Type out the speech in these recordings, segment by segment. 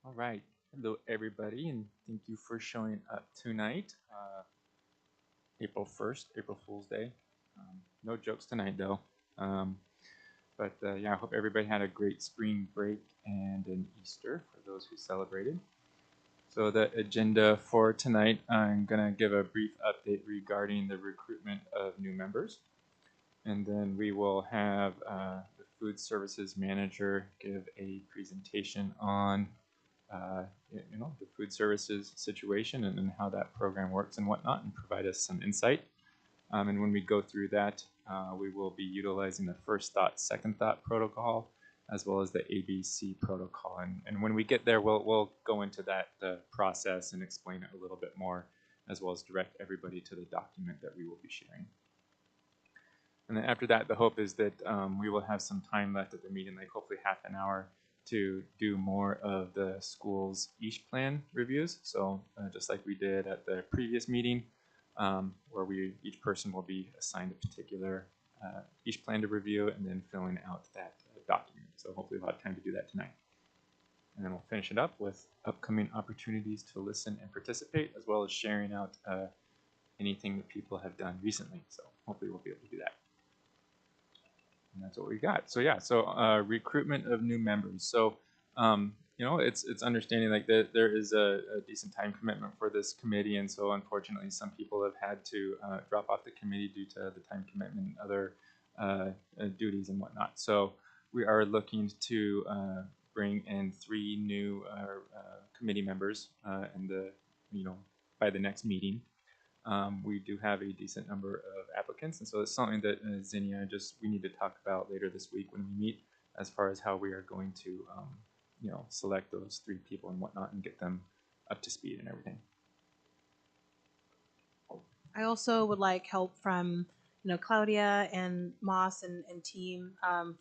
All right. Hello, everybody, and thank you for showing up tonight, April 1st, April Fool's Day. No jokes tonight, though. Um, but yeah, I hope everybody had a great spring break and an Easter for those who celebrated. So, the agenda for tonight, I'm going to give a brief update regarding the recruitment of new members. And then we will have the food services manager give a presentation on the food services situation and how that program works and whatnot, and provide us some insight. And when we go through that, we will be utilizing the first thought, second thought protocol, as well as the ABC protocol. And when we get there, we'll go into that process and explain it a little bit more, as well as direct everybody to the document that we will be sharing. And then after that, the hope is that we will have some time left at the meeting, like hopefully half an hour, to do more of the school's EAC plan reviews. So just like we did at the previous meeting, where each person will be assigned a particular EAC plan to review and then filling out that document. So hopefully we'll have time to do that tonight. And then we'll finish it up with upcoming opportunities to listen and participate, as well as sharing out anything that people have done recently. So hopefully we'll be able to do that. And that's what we got. So yeah, recruitment of new members. So it's understanding like that there is a decent time commitment for this committee, and so unfortunately some people have had to drop off the committee due to the time commitment and other duties and whatnot. So we are looking to bring in 3 new committee members by the next meeting. We do have a decent number of applicants, and so it's something that Zinnia we need to talk about later this week when we meet, as far as how we are going to select those 3 people and whatnot and get them up to speed and everything. I also would like help from Claudia and Moss and team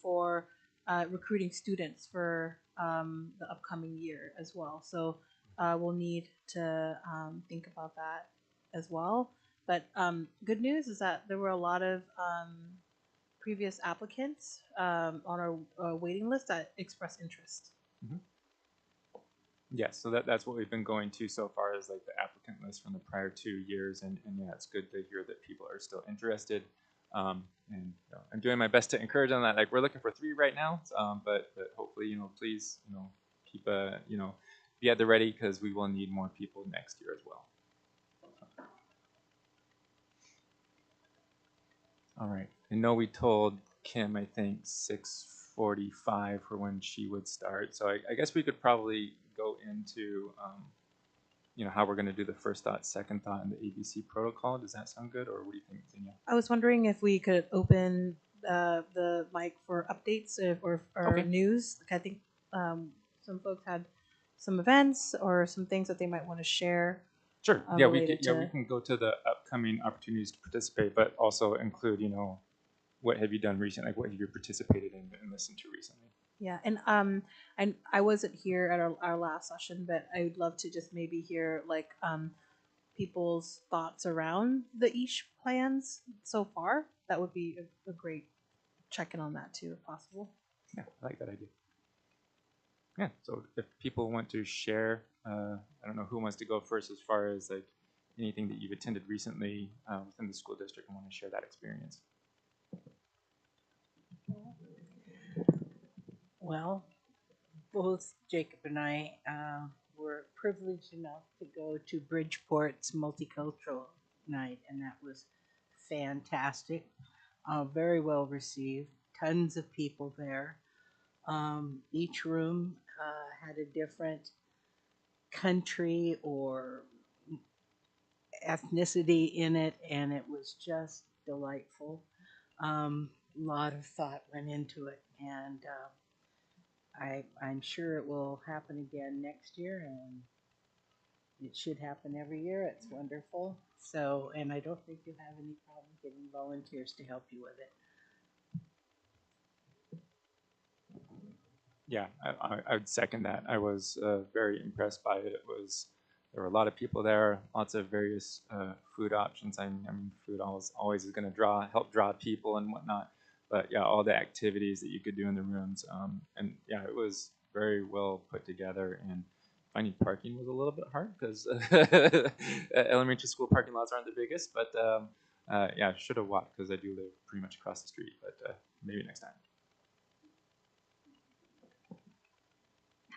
for recruiting students for the upcoming year as well. So we'll need to think about that as well. But good news is that there were a lot of previous applicants on our waiting list that expressed interest. Mm-hmm. Yes, so that's what we've been going to so far, is like the applicant list from the prior 2 years, and yeah, it's good to hear that people are still interested. And I'm doing my best to encourage on that. Like, we're looking for 3 right now, but hopefully, please, keep be at the ready, because we will need more people next year as well. All right. I know we told Kim, I think 6:45 for when she would start. So I guess we could probably go into how we're going to do the first thought, second thought, and the ABC protocol. Does that sound good, or what do you think, Zinnia? I was wondering if we could open the mic for updates or Okay. news. Like I think some folks had some events or some things that they might want to share. Sure. Yeah, we can go to the upcoming opportunities to participate, but also include, what have you done recently, like what have you participated in and listened to recently. Yeah, and I wasn't here at our last session, but I would love to just maybe hear like people's thoughts around the EAC plans so far. That would be a great check-in on that too, if possible. Yeah, I like that idea. Yeah, so if people want to share, I don't know who wants to go first as far as like anything that you've attended recently within the school district and want to share that experience. Well, both Jacob and I were privileged enough to go to Bridgeport's multicultural night, and that was fantastic. Very well received. Tons of people there. Each room had a different country or ethnicity in it, and it was just delightful. A lot of thought went into it, and I'm sure it will happen again next year, and it should happen every year. It's wonderful. So, and I don't think you'll have any problem getting volunteers to help you with it. Yeah, I would second that. I was very impressed by it. There were a lot of people there, lots of various food options. I mean, food always is going to help draw people and whatnot. But yeah, all the activities that you could do in the rooms, and yeah, it was very well put together. And finding parking was a little bit hard because elementary school parking lots aren't the biggest. But yeah, should have walked because I do live pretty much across the street. But maybe next time.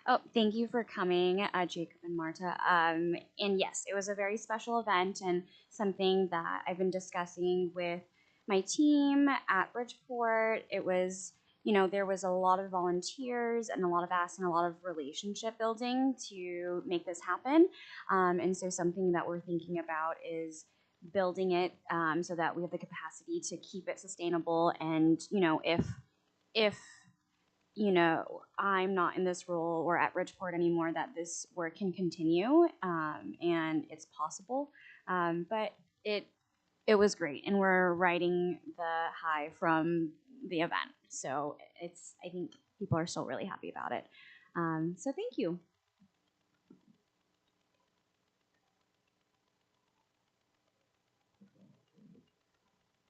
Oh, thank you for coming, Jacob and Marta. And yes, it was a very special event and something that I've been discussing with my team at Bridgeport. It was, there was a lot of volunteers and a lot of asks and a lot of relationship building to make this happen. And so something that we're thinking about is building it so that we have the capacity to keep it sustainable. And, if I'm not in this role or at Bridgeport anymore, that this work can continue, and it's possible. But it was great, and we're riding the high from the event. So I think people are still really happy about it. So thank you.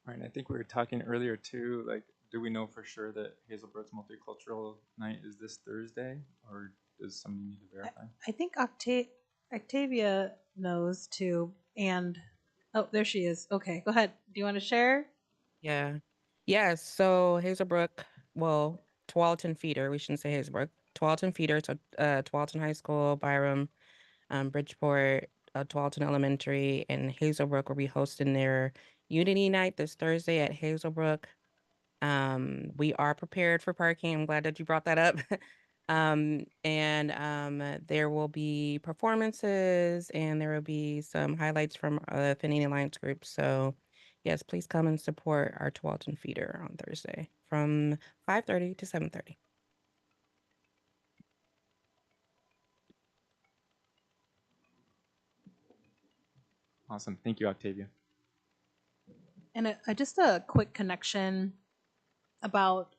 All right, I think we were talking earlier too. Like, do we know for sure that Hazelbrook's multicultural night is this Thursday, or does somebody need to verify? I think Octavia knows too. And oh, there she is. Okay, go ahead. Do you want to share? Yeah. Yes. So Hazelbrook, well, Tualatin Feeder, we shouldn't say Hazelbrook. Tualatin Feeder, so Tualatin High School, Byram, Bridgeport, Tualatin Elementary, and Hazelbrook will be hosting their Unity Night this Thursday at Hazelbrook. We are prepared for parking. I'm glad that you brought that up. And there will be performances and there will be some highlights from Affinity Alliance group. So yes, please come and support our Tualatin Feeder on Thursday from 5:30 to 7:30. Awesome. Thank you, Octavia. And just a quick connection about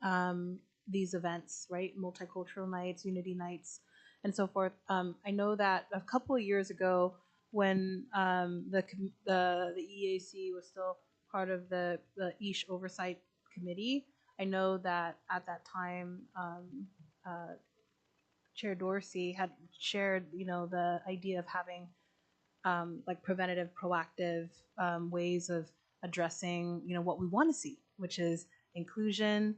these events, right? Multicultural nights, unity nights, and so forth. I know that a couple of years ago, when the EEAC was still part of the EASH Oversight Committee, I know that at that time, Chair Dorsey had shared, the idea of having like preventative, proactive ways of addressing, what we want to see, which is inclusion,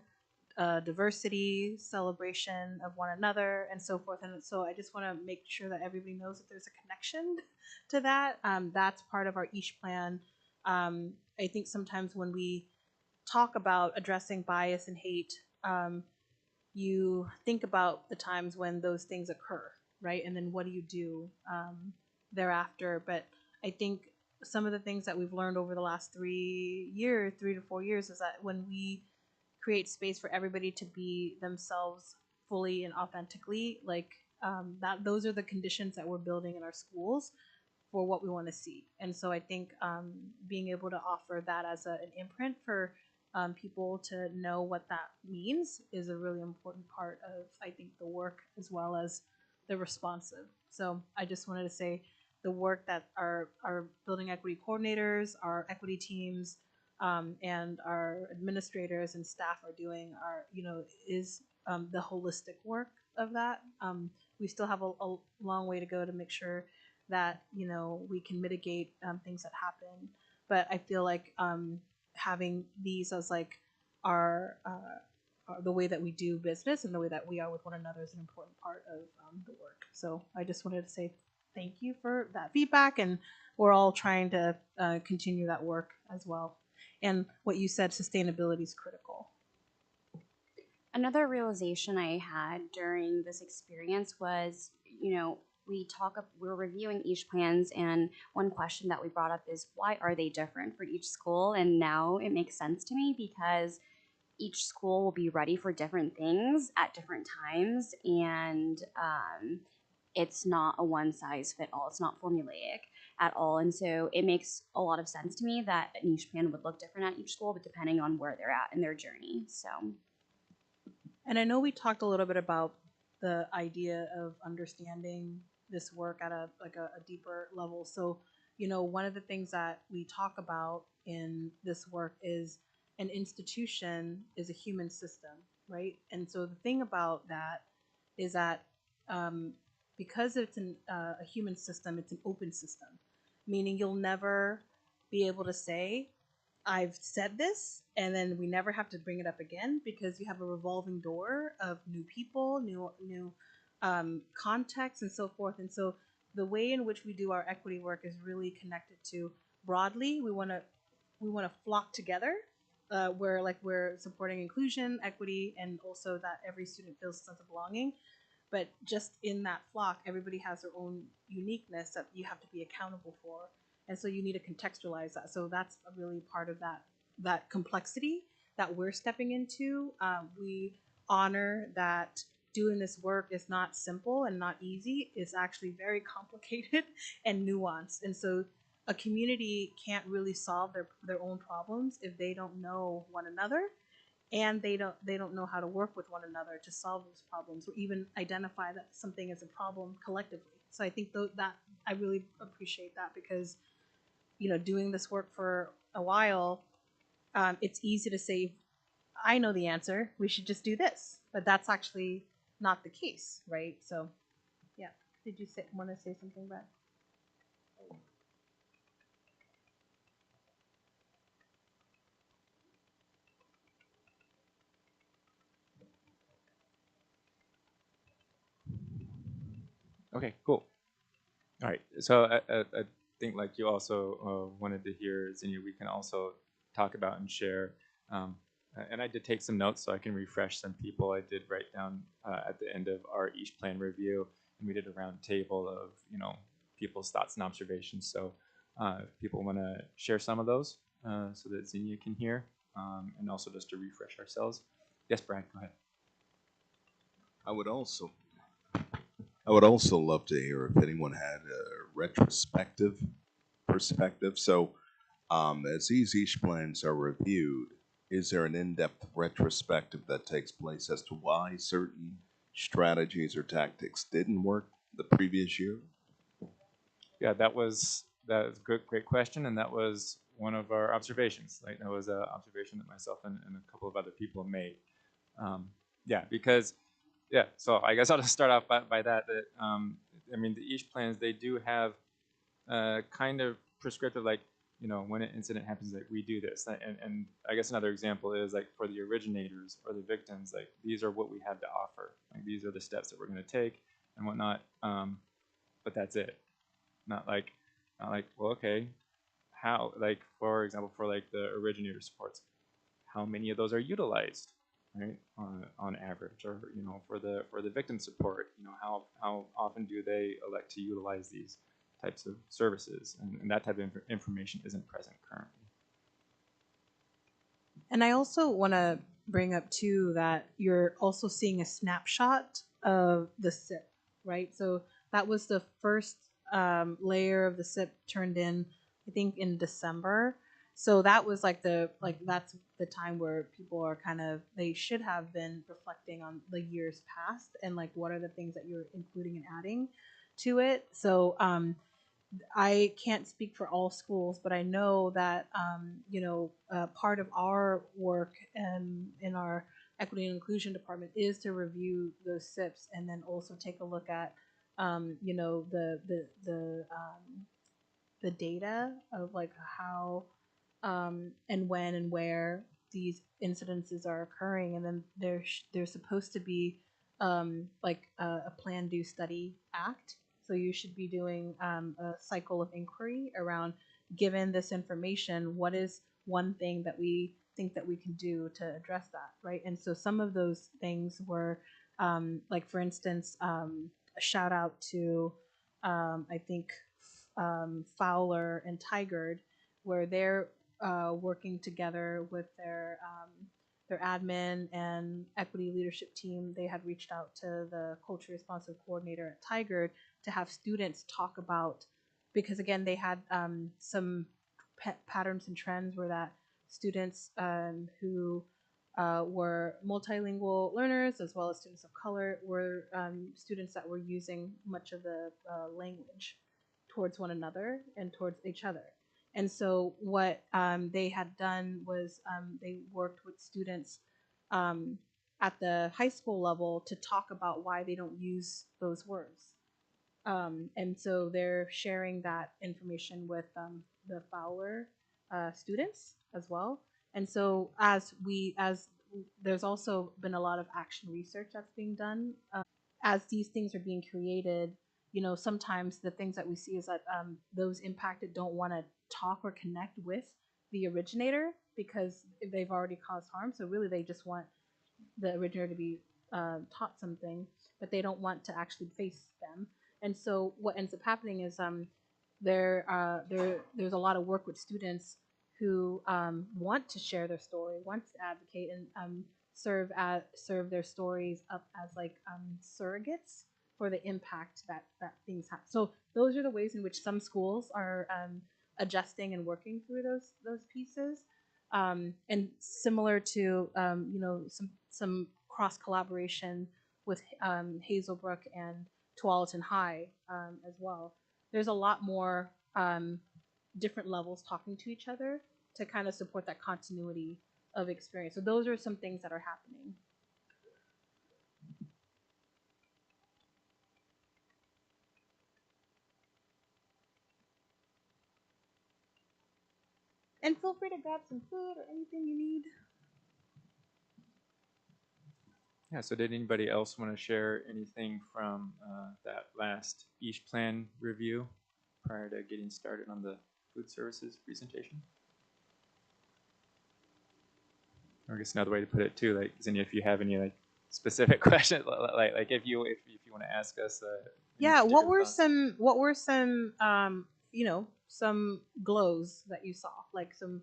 diversity, celebration of one another, and so forth. And so I just want to make sure that everybody knows that there's a connection to that. That's part of our EASH plan. I think sometimes when we talk about addressing bias and hate, you think about the times when those things occur, right? And then what do you do thereafter? But I think some of the things that we've learned over the last 3 to 4 years, is that when we create space for everybody to be themselves fully and authentically, like that, those are the conditions that we're building in our schools for what we want to see. And so I think being able to offer that as an imprint for people to know what that means is a really important part of, I think, the work as well as the responsive. So I just wanted to say the work that our building equity coordinators, our equity teams, and our administrators and staff are doing is the holistic work of that. We still have a long way to go to make sure that we can mitigate things that happen. But I feel like having these as like our the way that we do business and the way that we are with one another is an important part of the work. So I just wanted to say thank you for that feedback, and we're all trying to continue that work as well. And what you said, sustainability is critical. Another realization I had during this experience was, we're reviewing each plans, and one question that we brought up is, why are they different for each school? And now it makes sense to me, because each school will be ready for different things at different times, and it's not a one size fit all. It's not formulaic at all. And so it makes a lot of sense to me that an each plan would look different at each school, but depending on where they're at in their journey. So. And I know we talked a little bit about the idea of understanding this work at a deeper level. So, one of the things that we talk about in this work is an institution is a human system, right? And so the thing about that is that because it's a human system, it's an open system, meaning you'll never be able to say, I've said this, and then we never have to bring it up again because you have a revolving door of new people, new contexts, and so forth. And so the way in which we do our equity work is really connected to broadly. We want to flock together, where like we're supporting inclusion, equity, and also that every student feels a sense of belonging. But just in that flock, everybody has their own uniqueness that you have to be accountable for, and so you need to contextualize that. So that's a really part of that complexity that we're stepping into. We honor that doing this work is not simple and not easy. It's actually very complicated and nuanced, and so a community can't really solve their own problems if they don't know one another, and they don't know how to work with one another to solve those problems or even identify that something is a problem collectively. So I think that I really appreciate that because doing this work for a while, it's easy to say, I know the answer, we should just do this, but that's actually not the case, right? So yeah, did you want to say something, Brad? Okay, cool. All right. So I think like you also wanted to hear, Zinnia, we can also talk about and share. Um, and I did take some notes so I can refresh some people. I did write down at the end of our each plan review, and we did a round table of people's thoughts and observations. So if people want to share some of those so that Zinnia can hear, and also just to refresh ourselves. Yes, Brad, go ahead. I would also I would also love to hear if anyone had a retrospective perspective. So, as these each plans are reviewed, is there an in-depth retrospective that takes place as to why certain strategies or tactics didn't work the previous year? Yeah, that was a great question, and that was one of our observations. Like that was an observation that myself and a couple of other people made. Yeah, because yeah, so I guess I'll just start off by that. That I mean, the each plans they do have kind of prescriptive, like when an incident happens, like we do this, and I guess another example is like for the originators or the victims, like these are what we have to offer. Like these are the steps that we're going to take and whatnot. But that's it. Not like well, okay, how, like for example, for like the originator supports, how many of those are utilized, right, on average, or for the victim support, how often do they elect to utilize these types of services, and that type of information isn't present currently. And I also want to bring up too that you're also seeing a snapshot of the SIP, right? So that was the first layer of the SIP turned in, I think, in December. So that was that's the time where people are they should have been reflecting on the years past and like what are the things that you're including and adding to it. So I can't speak for all schools, but I know that part of our work in our equity and inclusion department is to review those SIPs and then also take a look at the data of like how and when and where these incidences are occurring, and then there's supposed to be a plan, do, study, act. So you should be doing a cycle of inquiry around, given this information, what is one thing that we think that we can do to address that, right? And so some of those things were like, for instance, a shout out to I think Fowler and Tigard, where they're working together with their admin and equity leadership team. They had reached out to the culture responsive coordinator at Tigard to have students talk about, because again they had some patterns and trends where that students who were multilingual learners as well as students of color were students that were using much of the language towards one another and towards each other. And so what they had done was they worked with students at the high school level to talk about why they don't use those words, And so they're sharing that information with the Fowler students as well. And so as there's also been a lot of action research that's being done as these things are being created. Sometimes the things that we see is that those impacted don't want to talk or connect with the originator because they've already caused harm. So really, they just want the originator to be taught something, but they don't want to actually face them. And so what ends up happening is there's a lot of work with students who want to share their story, want to advocate, and serve their stories up as like surrogates for the impact that things have. So those are the ways in which some schools are adjusting and working through those pieces. And similar to some cross collaboration with Hazelbrook and Tualatin High as well. There's a lot more different levels talking to each other to kind of support that continuity of experience. So those are some things that are happening. And feel free to grab some food or anything you need. Yeah, so did anybody else want to share anything from that last EASH plan review prior to getting started on the food services presentation? Or I guess another way to put it too, like Zinnia, if you have any like specific questions, like if you want to ask us. Yeah, what were some some glows that you saw, like some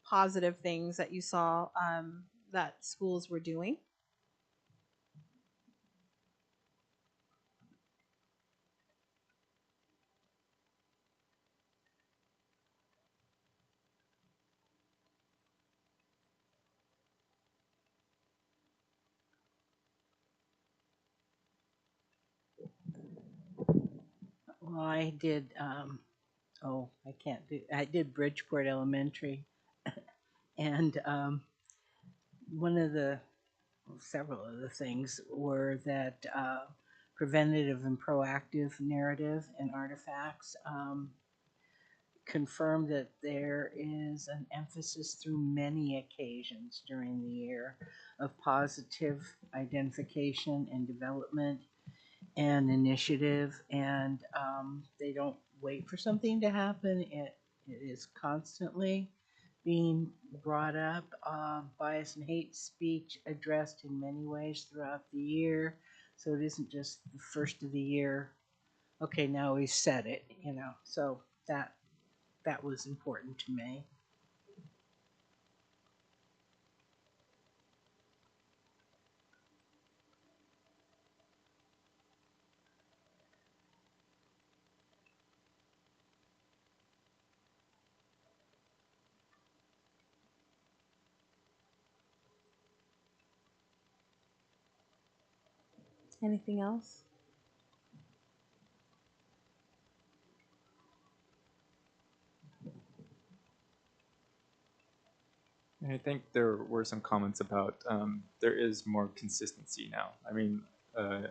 positive things that you saw that schools were doing? Well, I did. I can't do. I did Bridgeport Elementary, and one of the several of the things were that preventative and proactive narrative and artifacts confirmed that there is an emphasis through many occasions during the year of positive identification and development and initiative, and they don't wait for something to happen. It is constantly being brought up. Bias and hate speech addressed in many ways throughout the year. So it isn't just the first of the year. Okay, now we've said it, So that was important to me. Anything else? And I think there were some comments about there is more consistency now.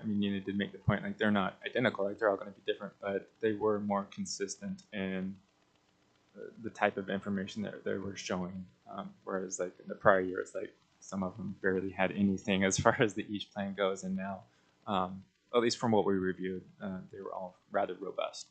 Nina did make the point like they're not identical, like they're all going to be different, but they were more consistent in the type of information that they were showing. Whereas like in the prior years, like some of them barely had anything as far as the EASH plan goes, and now, at least from what we reviewed, they were all rather robust.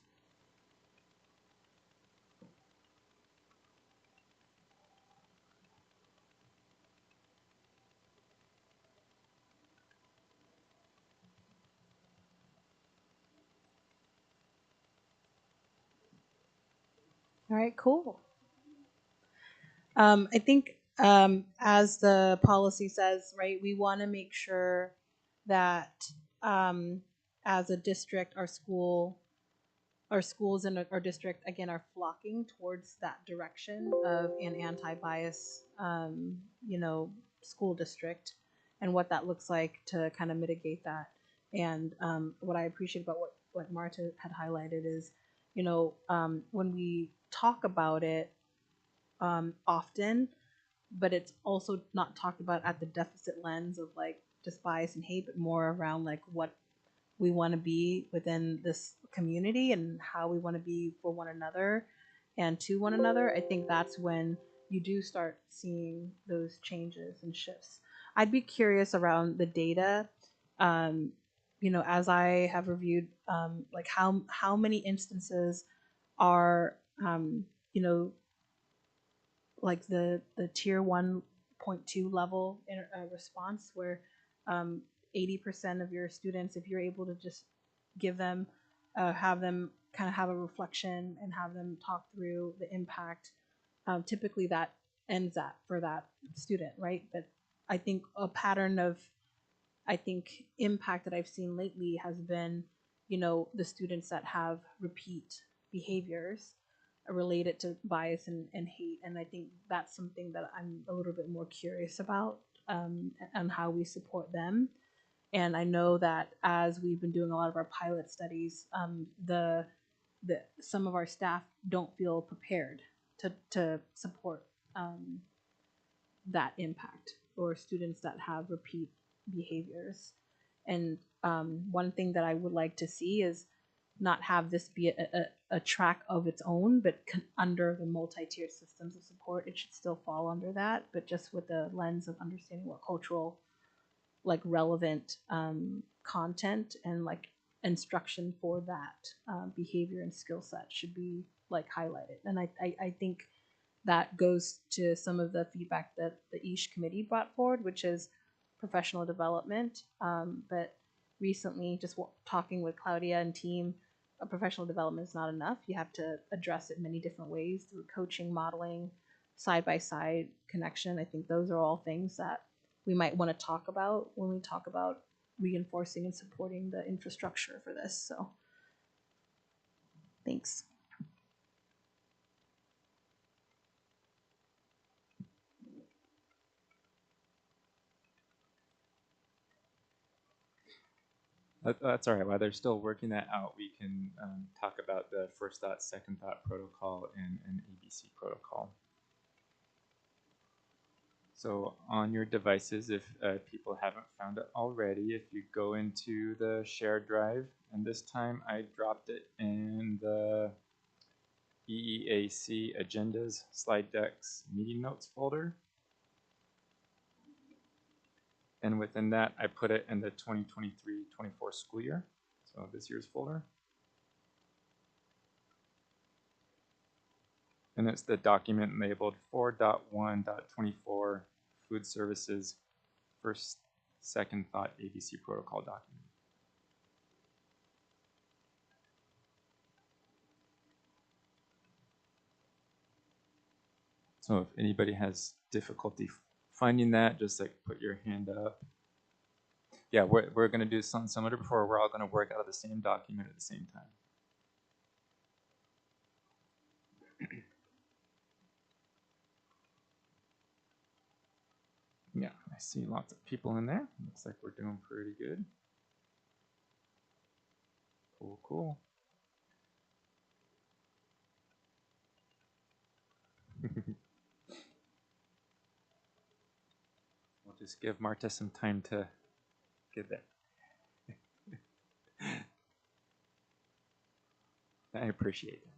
All right, cool. I think as the policy says, right, we want to make sure that as a district, our schools in our district again are flocking towards that direction of an anti-bias, school district, and what that looks like to kind of mitigate that. And what I appreciate about what Marta had highlighted is, when we talk about it often, but it's also not talked about at the deficit lens of like just bias and hate, but more around like what we want to be within this community and how we want to be for one another and to one another, I think that's when you do start seeing those changes and shifts. I'd be curious around the data, um, as I have reviewed, like how many instances are, you know, like the tier 1.2 level response where 80% of your students, if you're able to just give them, have them kind of have a reflection and have them talk through the impact, typically that ends that for that student, right? But I think a pattern of, I think, impact that I've seen lately has been, the students that have repeat behaviors related to bias and hate. And I think that's something that I'm a little bit more curious about, and how we support them. And I know that as we've been doing a lot of our pilot studies, the some of our staff don't feel prepared to support that impact, or students that have repeat behaviors. And one thing that I would like to see is not have this be a track of its own, but under the multi-tiered systems of support, it should still fall under that, but just with the lens of understanding what cultural, like, relevant content and like instruction for that behavior and skill set should be like highlighted. And I think that goes to some of the feedback that the EEAC committee brought forward, which is professional development. But recently, just talking with Claudia and team, professional development is not enough. You have to address it many different ways through coaching, modeling, side-by-side connection. I think those are all things that we might want to talk about when we talk about reinforcing and supporting the infrastructure for this. So thanks. That's all right. While they're still working that out, we can talk about the first thought, second thought protocol and ABC protocol. So on your devices, if people haven't found it already, if you go into the shared drive, and this time I dropped it in the EEAC agendas, slide decks, meeting notes folder. And within that, I put it in the 2023-24 school year, so this year's folder. And it's the document labeled 4.1.24 food services first, second thought ABC protocol document. So if anybody has difficulty finding that, just like put your hand up. Yeah, we're going to do something similar to before. We're all going to work out of the same document at the same time. Yeah, I see lots of people in there. Looks like we're doing pretty good. Cool, cool. We'll just give Marta some time to get there. I appreciate it.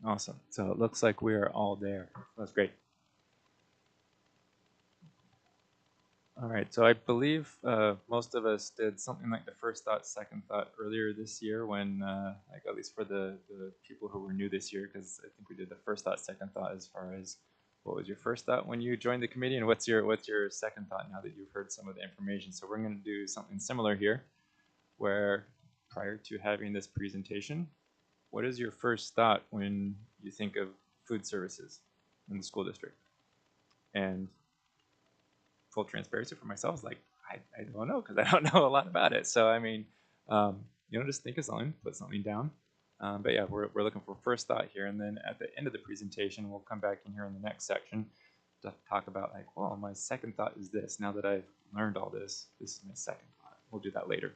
Awesome. So it looks like we are all there. That's great. All right. So I believe most of us did something like the first thought, second thought earlier this year when, like at least for the people who were new this year, because I think we did the first thought, second thought as far as what was your first thought when you joined the committee, and what's your second thought now that you've heard some of the information. So we're going to do something similar here, where prior to having this presentation, what is your first thought when you think of food services in the school district? And full transparency for myself is like, I don't know, because I don't know a lot about it. So, I mean, just think of something, put something down. But yeah, we're looking for first thought here. And then at the end of the presentation, we'll come back in here in the next section to talk about like, well, my second thought is this. Now that I've learned all this, this is my second thought. We'll do that later.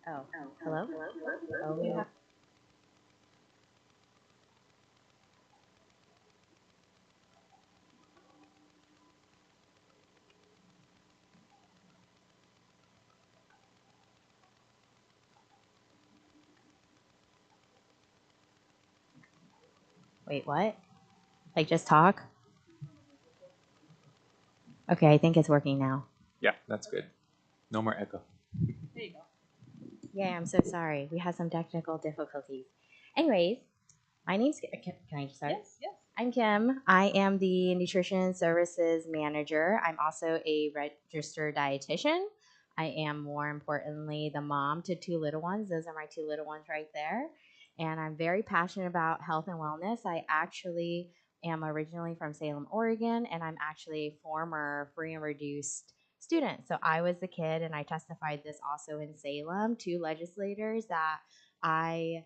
Oh, hello? Oh, Yeah. wait, what? Like just talk? Okay, I think it's working now. Yeah, that's good. No more echo. There you go. Yeah, I'm so sorry. We had some technical difficulties. Anyways, my name's can I just start? Yes, yes. I'm Kim. I am the Nutrition Services Manager. I'm also a registered dietitian. I am more importantly the mom to two little ones. Those are my two little ones right there. And I'm very passionate about health and wellness. I actually am originally from Salem, Oregon, and I'm actually a former free and reduced student. So I was the kid, and I testified this also in Salem to legislators that I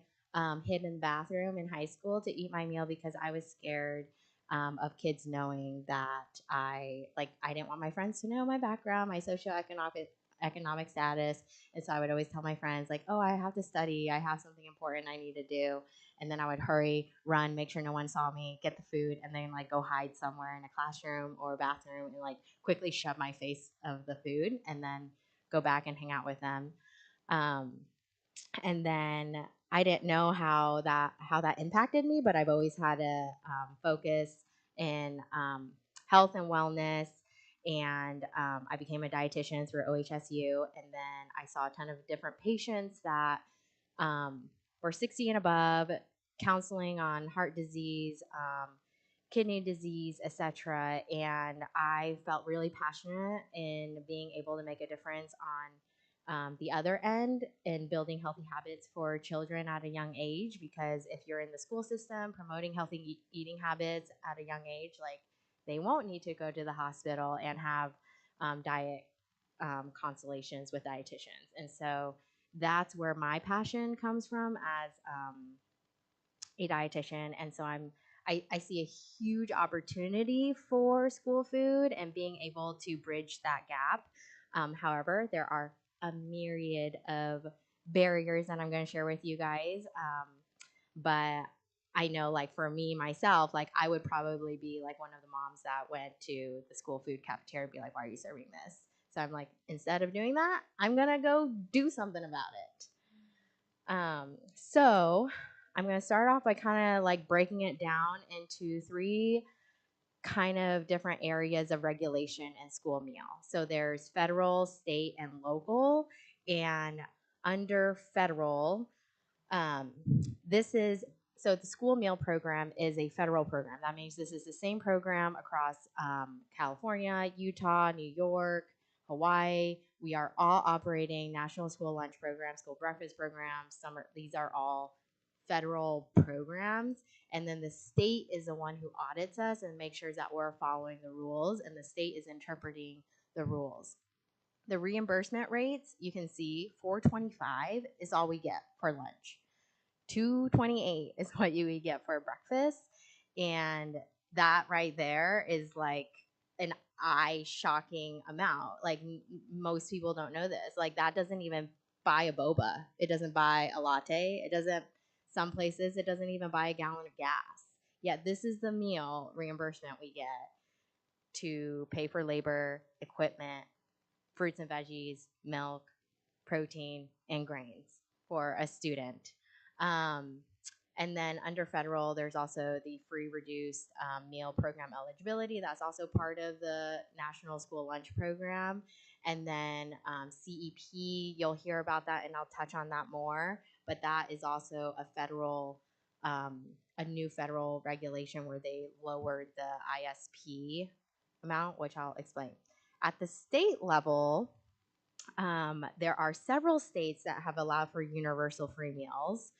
hid in the bathroom in high school to eat my meal because I was scared of kids knowing that I didn't want my friends to know my background, my socioeconomic status, and so I would always tell my friends like, "Oh, I have to study. I have something important I need to do," and then I would hurry, run, make sure no one saw me, get the food, and then like go hide somewhere in a classroom or a bathroom and like quickly shove my face of the food, and then go back and hang out with them. Um, and then I didn't know how that impacted me, but I've always had a focus in health and wellness, and I became a dietitian through OHSU, and then I saw a ton of different patients that um, were 60 and above, counseling on heart disease, kidney disease, etc. And I felt really passionate in being able to make a difference on the other end in building healthy habits for children at a young age. Because if you're in the school system promoting healthy eating habits at a young age, like they won't need to go to the hospital and have diet consultations with dietitians. And so that's where my passion comes from as a dietitian. And so I see a huge opportunity for school food and being able to bridge that gap. However, there are a myriad of barriers that I'm going to share with you guys. But I know, like, for me, myself, like, I would probably be like one of the moms that went to the school food cafeteria and be like, why are you serving this? So I'm like, instead of doing that, I'm gonna go do something about it. So I'm gonna start off by kind of like breaking it down into three kind of different areas of regulation and school meal. So there's federal, state, and local. And under federal, um, this is so the school meal program is a federal program. That means this is the same program across California, Utah, New York, Hawaii. We are all operating national school lunch programs, school breakfast programs. These are all federal programs. And then the state is the one who audits us and makes sure that we're following the rules, and the state is interpreting the rules. The reimbursement rates, you can see $4.25 is all we get for lunch. $2.28 is what you get for breakfast. And that right there is like an eye shocking amount. Like most people don't know this. Like that doesn't even buy a boba. It doesn't buy a latte. It doesn't, some places, it doesn't even buy a gallon of gas. Yet this is the meal reimbursement we get to pay for labor, equipment, fruits and veggies, milk, protein, and grains for a student. Um, and then under federal, there's also the free reduced meal program eligibility. That's also part of the National School Lunch Program. And then CEP, you'll hear about that, and I'll touch on that more. But that is also a federal, a new federal regulation where they lowered the ISP amount, which I'll explain. At the state level, there are several states that have allowed for universal free meals.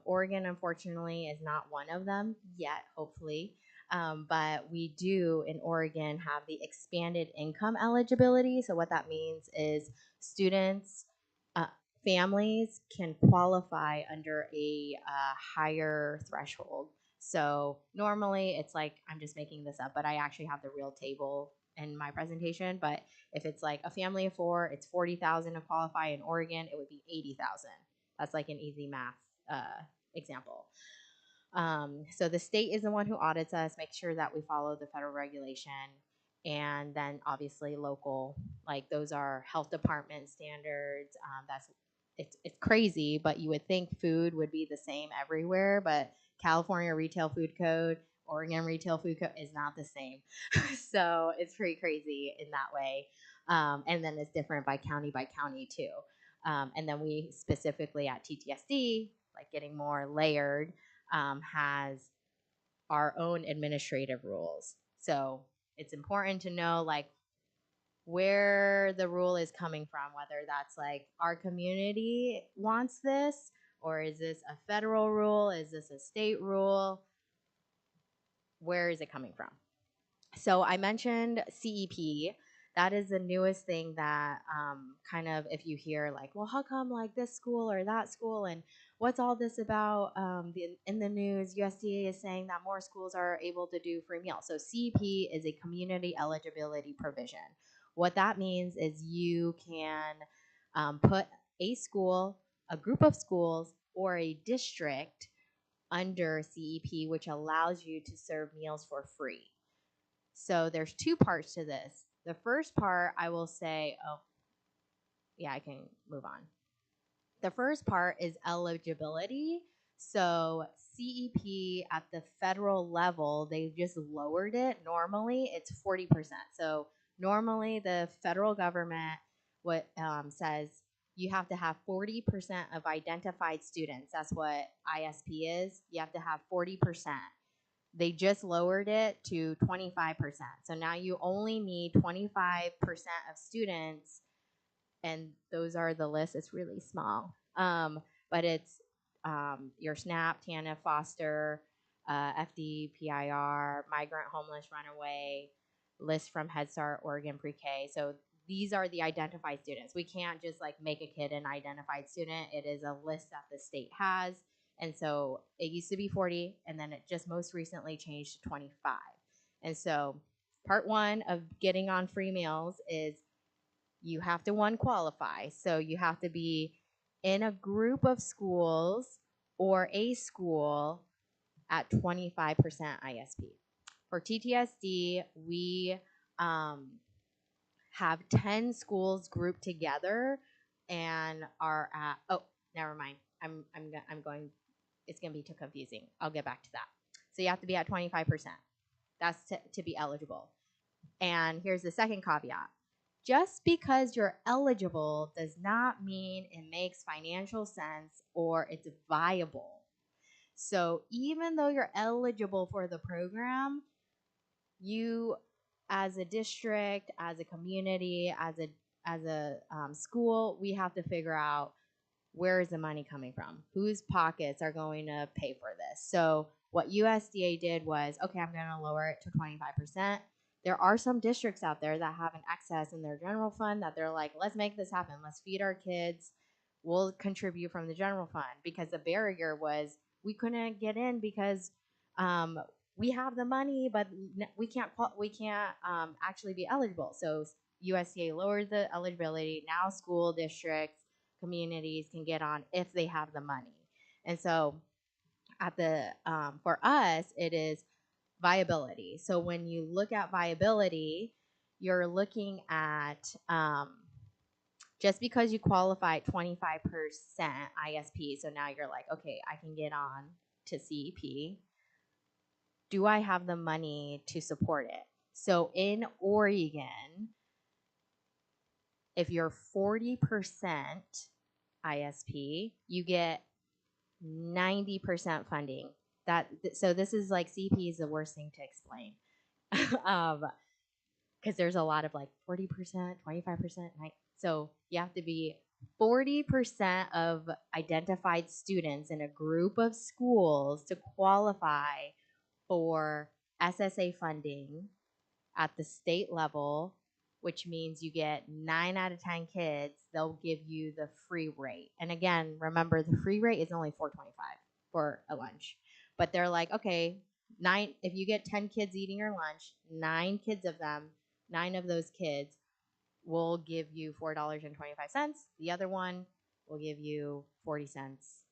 Oregon, unfortunately, is not one of them yet, hopefully. But we do in Oregon have the expanded income eligibility. So, what that means is students, families can qualify under a higher threshold. So, normally it's like, I'm just making this up, but I actually have the real table in my presentation. But if it's like a family of four, it's 40,000 to qualify. In Oregon, it would be 80,000. That's like an easy math example. So the state is the one who audits us, makes sure that we follow the federal regulation, and then obviously local, like those are health department standards. It's crazy, but you would think food would be the same everywhere, but California Retail Food Code, Oregon Retail Food Code is not the same. So it's pretty crazy in that way. And then it's different by county too. And then we specifically at TTSD, like getting more layered, has our own administrative rules. So it's important to know like where the rule is coming from, whether that's like our community wants this, or is this a federal rule? Is this a state rule? Where is it coming from? So I mentioned CEP. That is the newest thing that kind of, if you hear like, well, how come like this school or that school, and what's all this about? In the news, USDA is saying that more schools are able to do free meals. So CEP is a community eligibility provision. What that means is you can put a school, a group of schools, or a district under CEP, which allows you to serve meals for free. So there's two parts to this. The first part, I will say, oh, yeah, I can move on. The first part is eligibility. So CEP at the federal level, they've just lowered it. Normally, it's 40%. So normally, the federal government says you have to have 40% of identified students. That's what ISP is. You have to have 40%. They just lowered it to 25%. So now you only need 25% of students, and those are the lists. It's really small, but it's your SNAP, TANF, foster, FDPIR, migrant, homeless, runaway, list from Head Start, Oregon Pre-K. So these are the identified students. We can't just like make a kid an identified student. It is a list that the state has. And so it used to be 40, and then it just most recently changed to 25. And so part one of getting on free meals is you have to, one, qualify. So you have to be in a group of schools or a school at 25% ISP. For TTSD, we have 10 schools grouped together and are at, oh, never mind. I'm going, it's going to be too confusing. I'll get back to that. So you have to be at 25%. That's to be eligible. And here's the second caveat. Just because you're eligible does not mean it makes financial sense or it's viable. So even though you're eligible for the program, you as a district, as a community, as a school, we have to figure out where is the money coming from? Whose pockets are going to pay for this? So what USDA did was, okay, I'm going to lower it to 25%. There are some districts out there that have an excess in their general fund that they're like, let's make this happen. Let's feed our kids. We'll contribute from the general fund, because the barrier was we couldn't get in because we have the money, but we can't actually be eligible. So USDA lowered the eligibility. Now school districts, communities can get on if they have the money. And so at the for us, it is viability. So when you look at viability, you're looking at just because you qualify at 25% ISP, so now you're like, okay, I can get on to CEP. Do I have the money to support it? So in Oregon, if you're 40% ISP, you get 90% funding. So this is like CP is the worst thing to explain, because there's a lot of like 40%, 25%. So you have to be 40% of identified students in a group of schools to qualify for SSA funding at the state level, which means you get 9 out of 10 kids, they'll give you the free rate. And again, remember the free rate is only $4.25 for a lunch. But they're like, okay, if you get 10 kids eating your lunch, 9 of those kids will give you $4.25. The other one will give you 40 cents.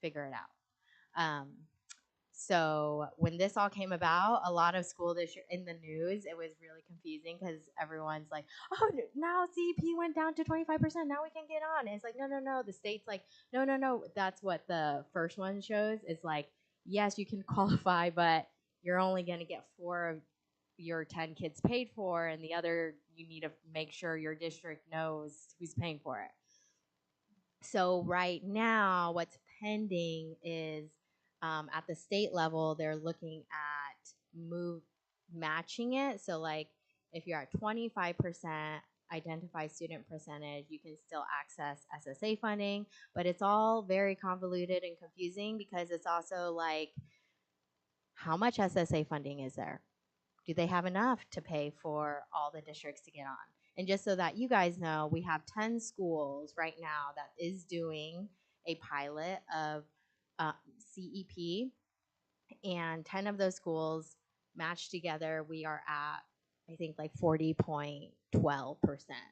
Figure it out. So when this all came about, a lot of school districts in the news, it was really confusing because everyone's like, oh, now CEP went down to 25%. Now we can get on. And it's like, no. The state's like, no. That's what the first one shows. It's like, yes, you can qualify, but you're only going to get 4 of your 10 kids paid for. And the other, you need to make sure your district knows who's paying for it. So right now, what's pending is at the state level, they're looking at matching it. So like if you're at 25% identified student percentage, you can still access SSA funding, but it's all very convoluted and confusing because it's also like, how much SSA funding is there? Do they have enough to pay for all the districts to get on? And just so that you guys know, we have 10 schools right now that is doing a pilot of CEP, and 10 of those schools matched together, we are at, I think, like 40.12%.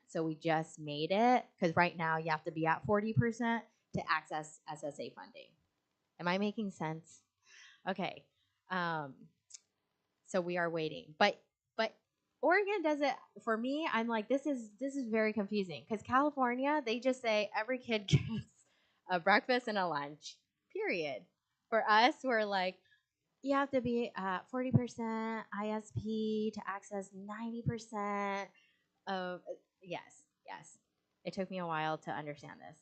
So we just made it, because right now you have to be at 40% to access SSA funding. Am I making sense? Okay. So we are waiting. But Oregon does it for me. I'm like, this is very confusing, because California, they just say every kid gets a breakfast and a lunch, period. For us, we're like, you have to be at 40% ISP to access 90% of, yes. It took me a while to understand this.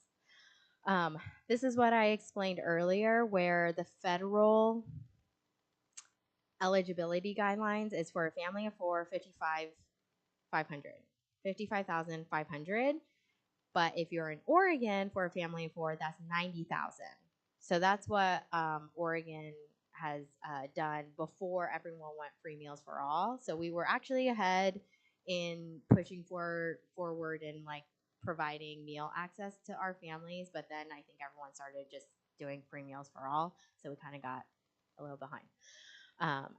This is what I explained earlier, where the federal eligibility guidelines is for a family of 4, 55,500. But if you're in Oregon for a family of 4, that's 90,000. So that's what Oregon has done before everyone went free meals for all. So we were actually ahead in pushing forward and like providing meal access to our families. But then I think everyone started just doing free meals for all. So we kind of got a little behind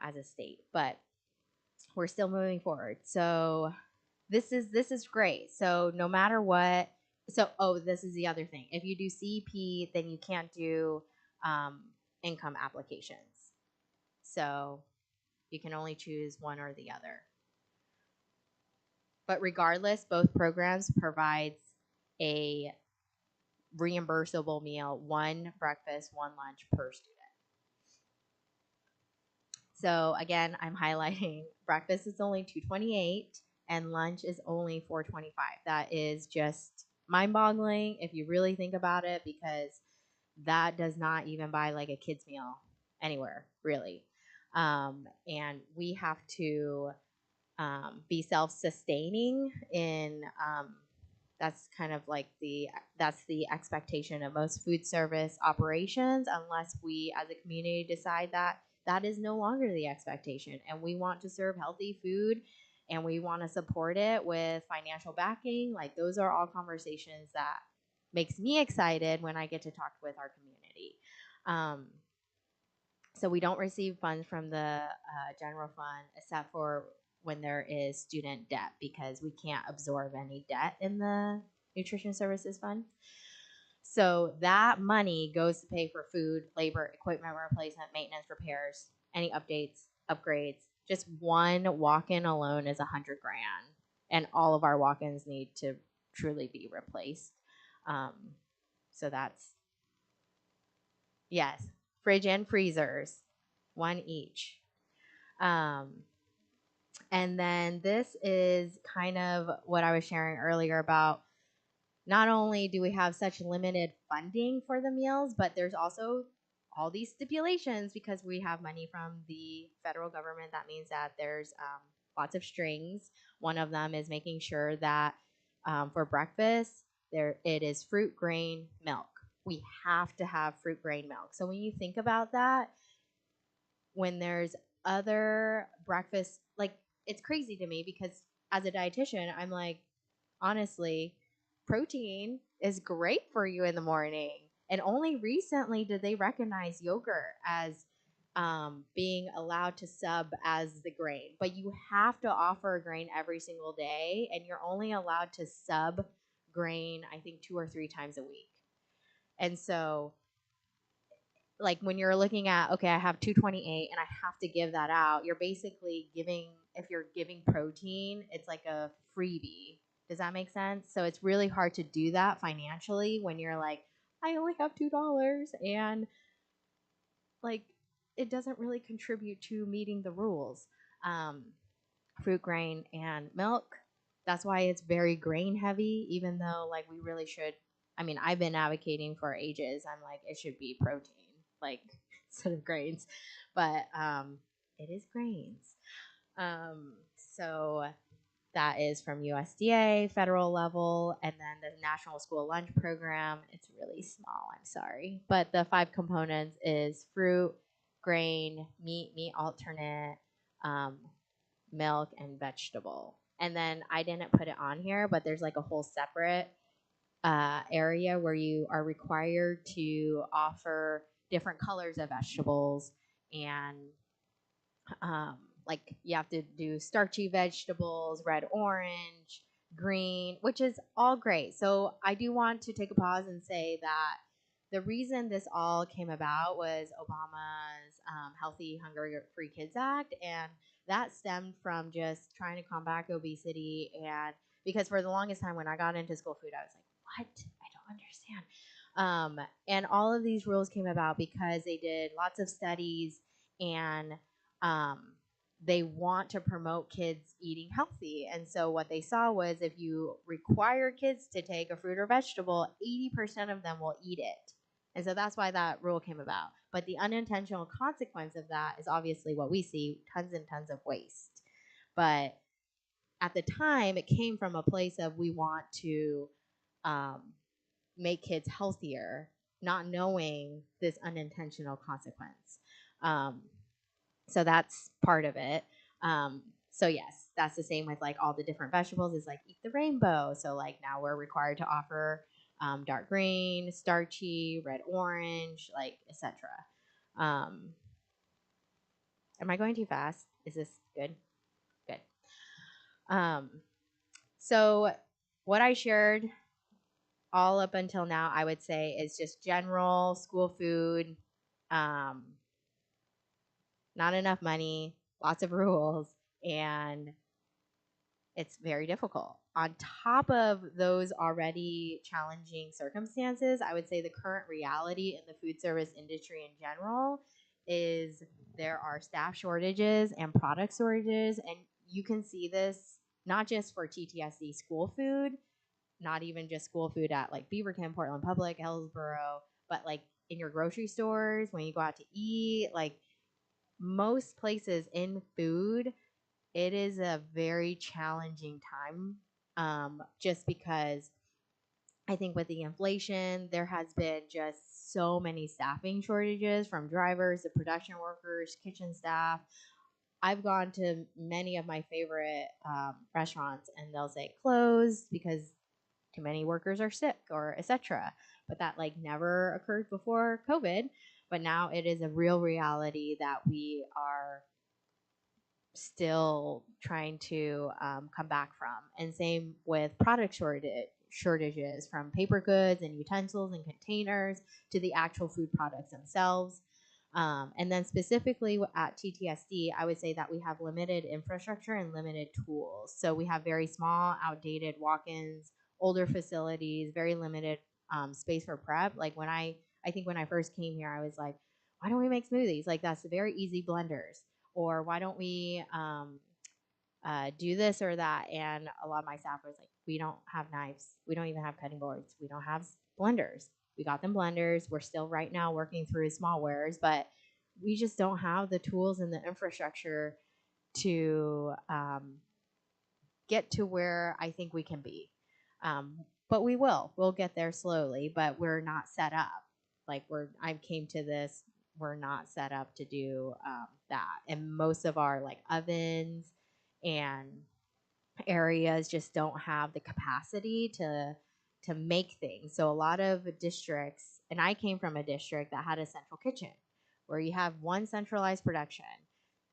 as a state, but we're still moving forward. So this is great. So no matter what, this is the other thing. If you do CEP, then you can't do income applications. So you can only choose one or the other. But regardless, both programs provides a reimbursable meal, one breakfast, one lunch per student. So again, I'm highlighting breakfast is only $228 and lunch is only $425. That is just mind-boggling if you really think about it, because that does not even buy like a kid's meal anywhere, really. And we have to be self-sustaining in that's kind of like that's the expectation of most food service operations, unless we as a community decide that that is no longer the expectation and we want to serve healthy food and we want to support it with financial backing. Like, those are all conversations that makes me excited when I get to talk with our community. So we don't receive funds from the general fund except for when there is student debt, because we can't absorb any debt in the nutrition services fund. So that money goes to pay for food, labor, equipment replacement, maintenance, repairs, any updates, upgrades. Just one walk-in alone is $100,000, and all of our walk-ins need to truly be replaced. So that's, yes, fridge and freezers, one each. And then this is kind of what I was sharing earlier about, not only do we have such limited funding for the meals, but there's also all these stipulations because we have money from the federal government. That means that there's lots of strings. One of them is making sure that for breakfast, it is fruit, grain, milk. We have to have fruit, grain, milk. So when you think about that, when there's other breakfast, like, it's crazy to me because as a dietitian, I'm like, honestly, protein is great for you in the morning. And only recently did they recognize yogurt as being allowed to sub as the grain. But you have to offer a grain every single day, and you're only allowed to sub grain, I think, 2 or 3 times a week. And so, like, when you're looking at, okay, I have 228 and I have to give that out, you're basically giving, if you're giving protein, it's like a freebie. Does that make sense? So it's really hard to do that financially when you're like, I only have $2 and like it doesn't really contribute to meeting the rules. Fruit, grain, and milk. That's why it's very grain heavy, even though like we really should. I mean, I've been advocating for ages. I'm like, it should be protein, like instead of grains, but it is grains. So that is from USDA, federal level, and then the National School Lunch Program. It's really small, I'm sorry. But the 5 components is fruit, grain, meat alternate, milk, and vegetable. And then I didn't put it on here, but there's like a whole separate area where you are required to offer different colors of vegetables, and like you have to do starchy vegetables, red, orange, green, which is all great. So I do want to take a pause and say that the reason this all came about was Obama's Healthy, Hunger-Free Kids Act, and that stemmed from just trying to combat obesity. And because for the longest time when I got into school food, I was like, what? I don't understand. And all of these rules came about because they did lots of studies, and they want to promote kids eating healthy. And so what they saw was if you require kids to take a fruit or vegetable, 80% of them will eat it. And so that's why that rule came about. But the unintentional consequence of that is obviously what we see, tons and tons of waste. But at the time, it came from a place of we want to make kids healthier, not knowing this unintentional consequence. So that's part of it. So yes, that's the same with like all the different vegetables. Is like eat the rainbow. So like now we're required to offer dark green, starchy, red, orange, like etc. Am I going too fast? Is this good? Good. So what I shared all up until now, I would say, is just general school food. Not enough money, lots of rules, and it's very difficult. On top of those already challenging circumstances, I would say the current reality in the food service industry in general is there are staff shortages and product shortages, and you can see this not just for TTSD school food, not even just school food at like Beaverton, Portland Public, Hillsboro, but like in your grocery stores, when you go out to eat, like most places in food, it is a very challenging time, just because I think with the inflation, there has been just so many staffing shortages from drivers to production workers, kitchen staff. I've gone to many of my favorite restaurants and they'll say closed because too many workers are sick or etc. But that like never occurred before COVID. But now it is a real reality that we are still trying to come back from. And same with product shortages from paper goods and utensils and containers to the actual food products themselves. And then specifically at TTSD, I would say that we have limited infrastructure and limited tools. So we have very small, outdated walk-ins, older facilities, very limited space for prep. Like I think when I first came here, I was like, why don't we make smoothies? Like that's very easy blenders. Or why don't we do this or that? And a lot of my staff was like, we don't have knives. We don't even have cutting boards. We don't have blenders. We got them blenders. We're still right now working through smallwares, but we just don't have the tools and the infrastructure to get to where I think we can be. But we will. We'll get there slowly, but we're not set up. Like I came to this, we're not set up to do that. And most of our like ovens and areas just don't have the capacity to make things. So a lot of districts, and I came from a district that had a central kitchen where you have one centralized production.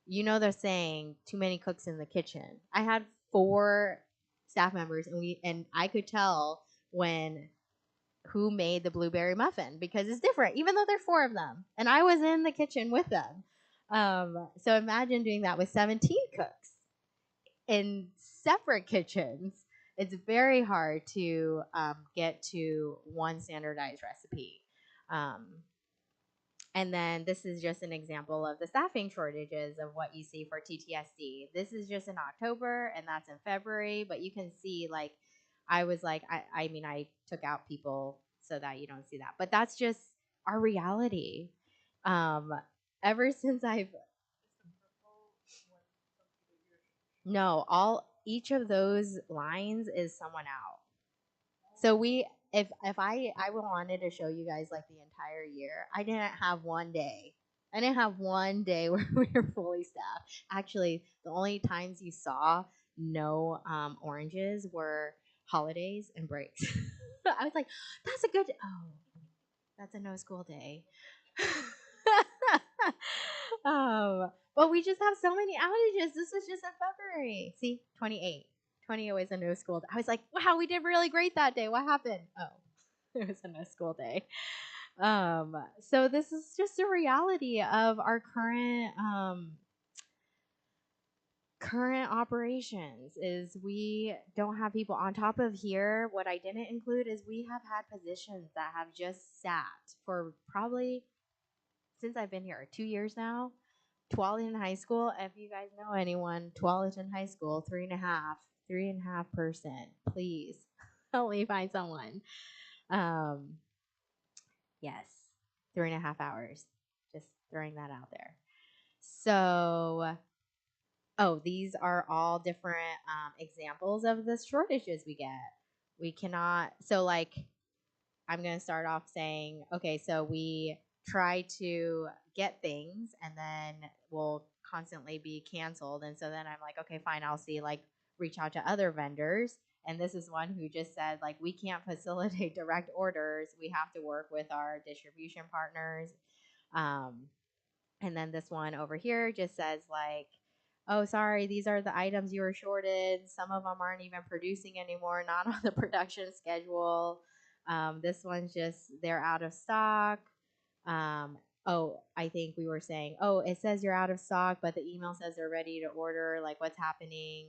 You know they're saying too many cooks in the kitchen. I had 4 staff members and I could tell when who made the blueberry muffin because it's different, even though there are 4 of them. And I was in the kitchen with them. So imagine doing that with 17 cooks in separate kitchens. It's very hard to get to one standardized recipe. And then this is just an example of the staffing shortages of what you see for TTSD. This is just in October and that's in February, but you can see like I was like, I mean, I took out people so that you don't see that, but that's just our reality. Ever since each of those lines is someone out. So if I wanted to show you guys like the entire year, I didn't have one day. I didn't have one day where we were fully staffed. Actually, the only times you saw no oranges were holidays and breaks. I was like, that's a no school day. But we just have so many outages. This was just in February. See, 28. 28 was a no school day. I was like, wow, we did really great that day. What happened? Oh, it was a no school day. So this is just a reality of our current operations is we don't have people on top of here. What I didn't include is we have had positions that have just sat for probably since I've been here 2 years now. Tualatin High School, if you guys know anyone, Tualatin High School, 3.5 person, please help me find someone. Yes, 3.5 hours. Just throwing that out there. So, these are all different examples of the shortages we get. We cannot, so like, I'm going to start off saying, okay, so we try to get things and then we'll constantly be canceled. And so then I'm like, okay, fine, I'll see, like, reach out to other vendors. And this is one who just said, like, we can't facilitate direct orders. We have to work with our distribution partners. And then this one over here just says, like, oh, sorry, these are the items you were shorted. Some of them aren't even producing anymore, not on the production schedule. This one's just, they're out of stock. I think we were saying, it says you're out of stock, but the email says they're ready to order. Like, what's happening?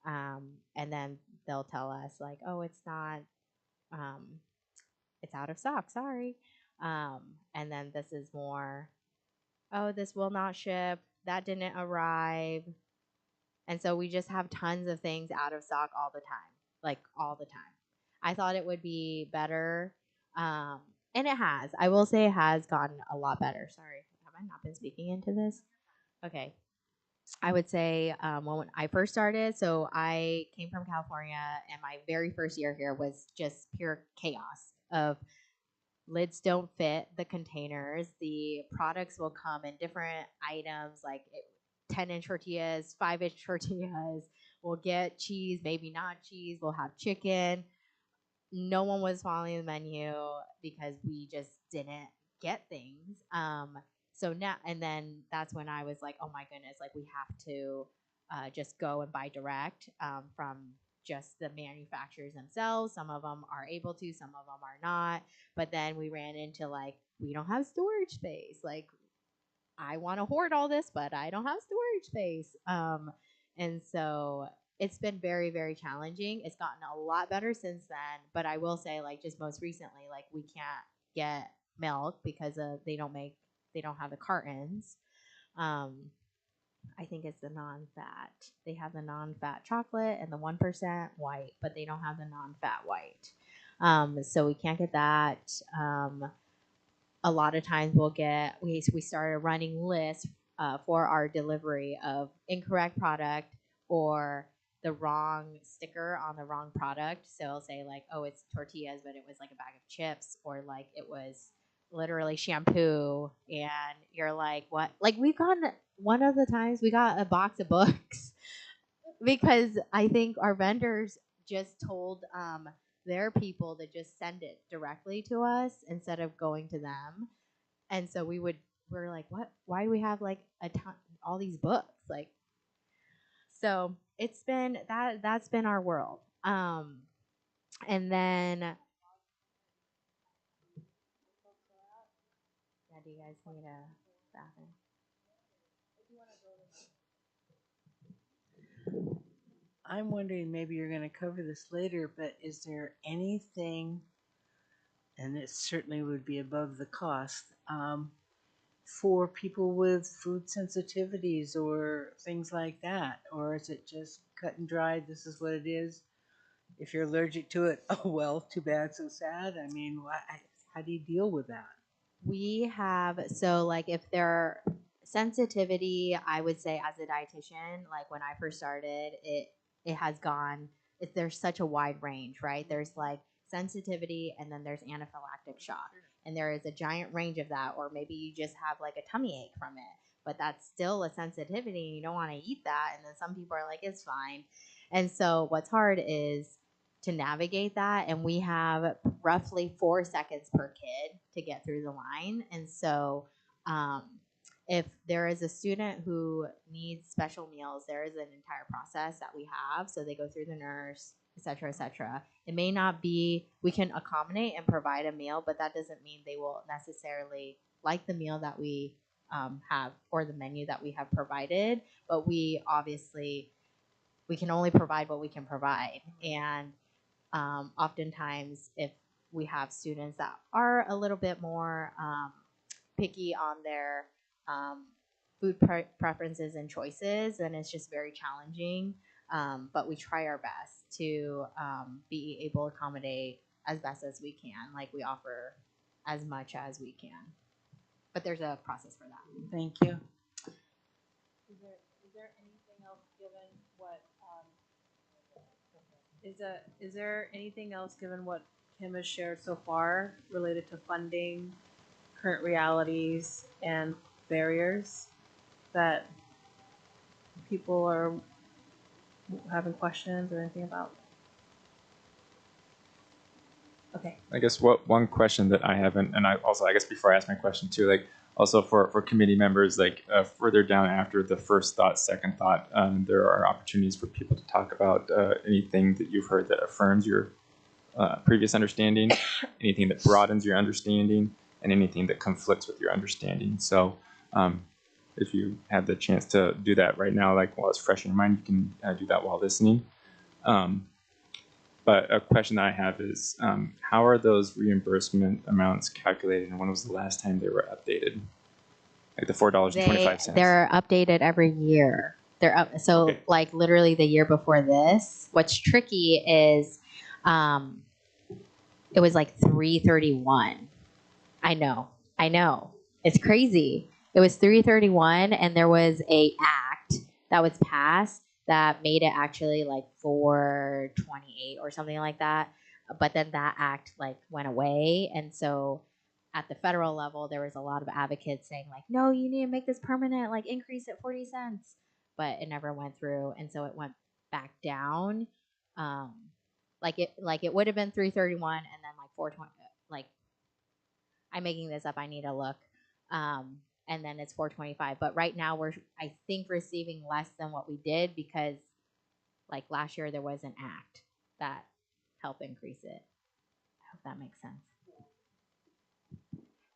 And then they'll tell us like, oh, it's not, um, it's out of stock, sorry. And then this is more, oh, this will not ship, that didn't arrive. And so we just have tons of things out of stock all the time, like all the time. I thought it would be better. Um, and it has. I will say it has gotten a lot better. Sorry, have I not been speaking into this? Okay. I would say when I first started, so I came from California, and my very first year here was just pure chaos of lids don't fit the containers. The products will come in different items, like 10-inch tortillas, 5-inch tortillas. We'll get cheese, maybe not cheese. We'll have chicken. No one was following the menu because we just didn't get things. So now, and then that's when I was like, oh my goodness, like we have to just go and buy direct from just the manufacturers themselves. Some of them are able to, some of them are not. But then we ran into like, we don't have storage space. Like, I want to hoard all this, but I don't have storage space. And so it's been very, very challenging. It's gotten a lot better since then. But I will say, like, just most recently, like, we can't get milk because of they don't have the cartons. I think it's the non-fat. They have the non-fat chocolate and the 1% white, but they don't have the non-fat white. So we can't get that. A lot of times we started running lists for our delivery of incorrect product or the wrong sticker on the wrong product. So it'll say like, oh, it's tortillas, but it was like a bag of chips, or like it was literally shampoo, and you're like, what? Like we've gotten one of the times we got a box of books because I think our vendors just told their people to just send it directly to us instead of going to them. And so we're like, what? Why do we have like a ton, all these books? Like, so it's been that's been our world. And then, yeah, do you guys need a bathroom? I'm wondering, maybe you're going to cover this later, but is there anything, and it certainly would be above the cost, for people with food sensitivities or things like that? Or is it just cut and dried? This is what it is. If you're allergic to it, oh well, too bad, so sad. I mean, how do you deal with that? We have, so like if there sensitivity, I would say as a dietitian, like when I first started, it has gone. There's such a wide range, right? There's like sensitivity, and then there's anaphylactic shock, and there is a giant range of that. Or maybe you just have like a tummy ache from it, but that's still a sensitivity, and you don't want to eat that. And then some people are like, it's fine. And so what's hard is to navigate that, and we have roughly 4 seconds per kid to get through the line. And so if there is a student who needs special meals, there is an entire process that we have. So they go through the nurse, et cetera, et cetera. It may not be, we can accommodate and provide a meal, but that doesn't mean they will necessarily like the meal that we have, or the menu that we have provided. But we obviously, we can only provide what we can provide. And oftentimes, if we have students that are a little bit more picky on their food preferences and choices, then it's just very challenging. But we try our best to be able to accommodate as best as we can. Like we offer as much as we can. But there's a process for that. Thank you. Is there anything else given what is there anything else given what Kim has shared so far related to funding, current realities, and barriers that people are having questions or anything about? Okay. I guess one question that I haven't, and I also, I guess before I ask my question too, like also for committee members, like further down after the first thought, second thought, there are opportunities for people to talk about anything that you've heard that affirms your previous understanding, anything that broadens your understanding, and anything that conflicts with your understanding. So if you have the chance to do that right now, like while it's fresh in your mind, you can do that while listening. But a question that I have is, how are those reimbursement amounts calculated, and when was the last time they were updated? Like the $4.25. They're updated every year. They're up, so Okay. like literally the year before this. What's tricky is, it was like 331. I know, it's crazy. It was 331, and there was a act that was passed that made it actually like 428 or something like that. But then that act like went away, and so at the federal level, there was a lot of advocates saying like, no, you need to make this permanent, like increase it 40 cents. But it never went through, and so it went back down. Like it would have been 331, and then like 420. Like, I'm making this up. I need to look. And then it's 425. But right now we're, I think, receiving less than what we did because like last year there was an act that helped increase it. I hope that makes sense.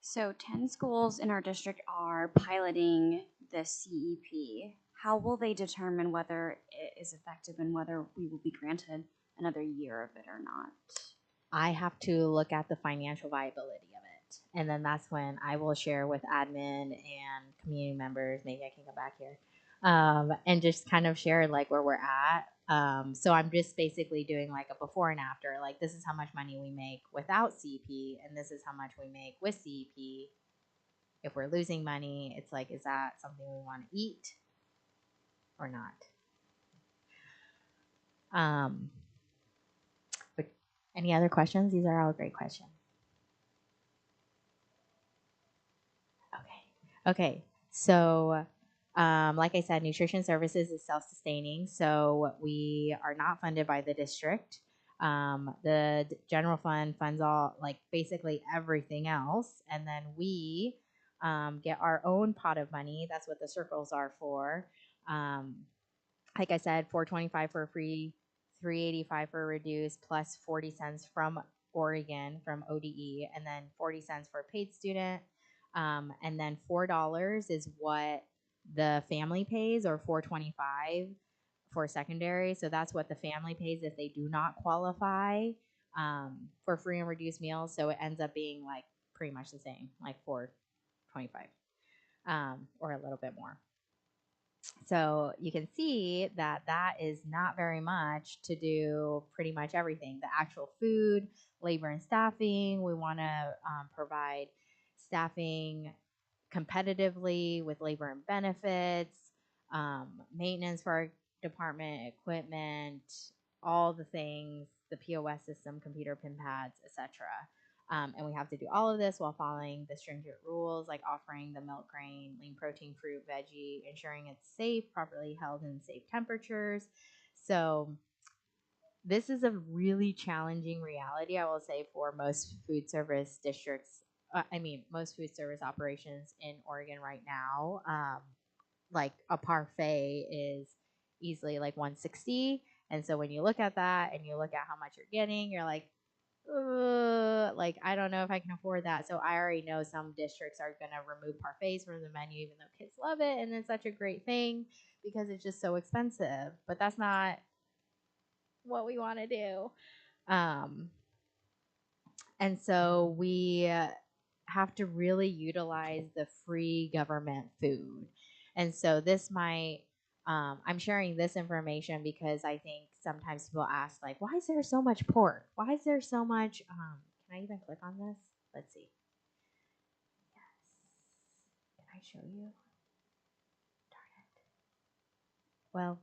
So 10 schools in our district are piloting the CEP. How will they determine whether it is effective and whether we will be granted another year of it or not? I have to look at the financial viability of it. And then that's when I will share with admin and community members. Maybe I can go back here. And just kind of share like where we're at. So I'm just basically doing like a before and after. Like, this is how much money we make without CEP, and this is how much we make with CEP. If we're losing money, it's like, is that something we want to eat or not? But any other questions? These are all great questions. Okay. So, like I said, nutrition services is self-sustaining. So we are not funded by the district. The general fund funds all, like basically everything else. And then we get our own pot of money. That's what the circles are for. Like I said, $4.25 for a free, $3.85 for a reduced, plus 40 cents from Oregon, from ODE, and then 40 cents for a paid student. And then $4 is what the family pays, or $4.25 for secondary. So that's what the family pays if they do not qualify for free and reduced meals. So it ends up being like pretty much the same, like $4.25 or a little bit more. So you can see that that is not very much to do pretty much everything. The actual food, labor and staffing, we want to provide staffing competitively with labor and benefits, maintenance for our department, equipment, all the things, the POS system, computer pin pads, etc. And we have to do all of this while following the stringent rules, like offering the milk, grain, lean protein, fruit, veggie, ensuring it's safe, properly held in safe temperatures. So this is a really challenging reality, I will say, for most food service districts. Most food service operations in Oregon right now. Like a parfait is easily like $160. And so when you look at that and you look at how much you're getting, you're like, I don't know if I can afford that. So I already know some districts are going to remove parfaits from the menu, even though kids love it. And it's such a great thing because it's just so expensive. But that's not what we want to do. And so we have to really utilize the free government food. And so this might, I'm sharing this information because I think sometimes people ask, like, why is there so much pork? Why is there so much, can I even click on this? Let's see. Yes. Can I show you? Darn it. Well,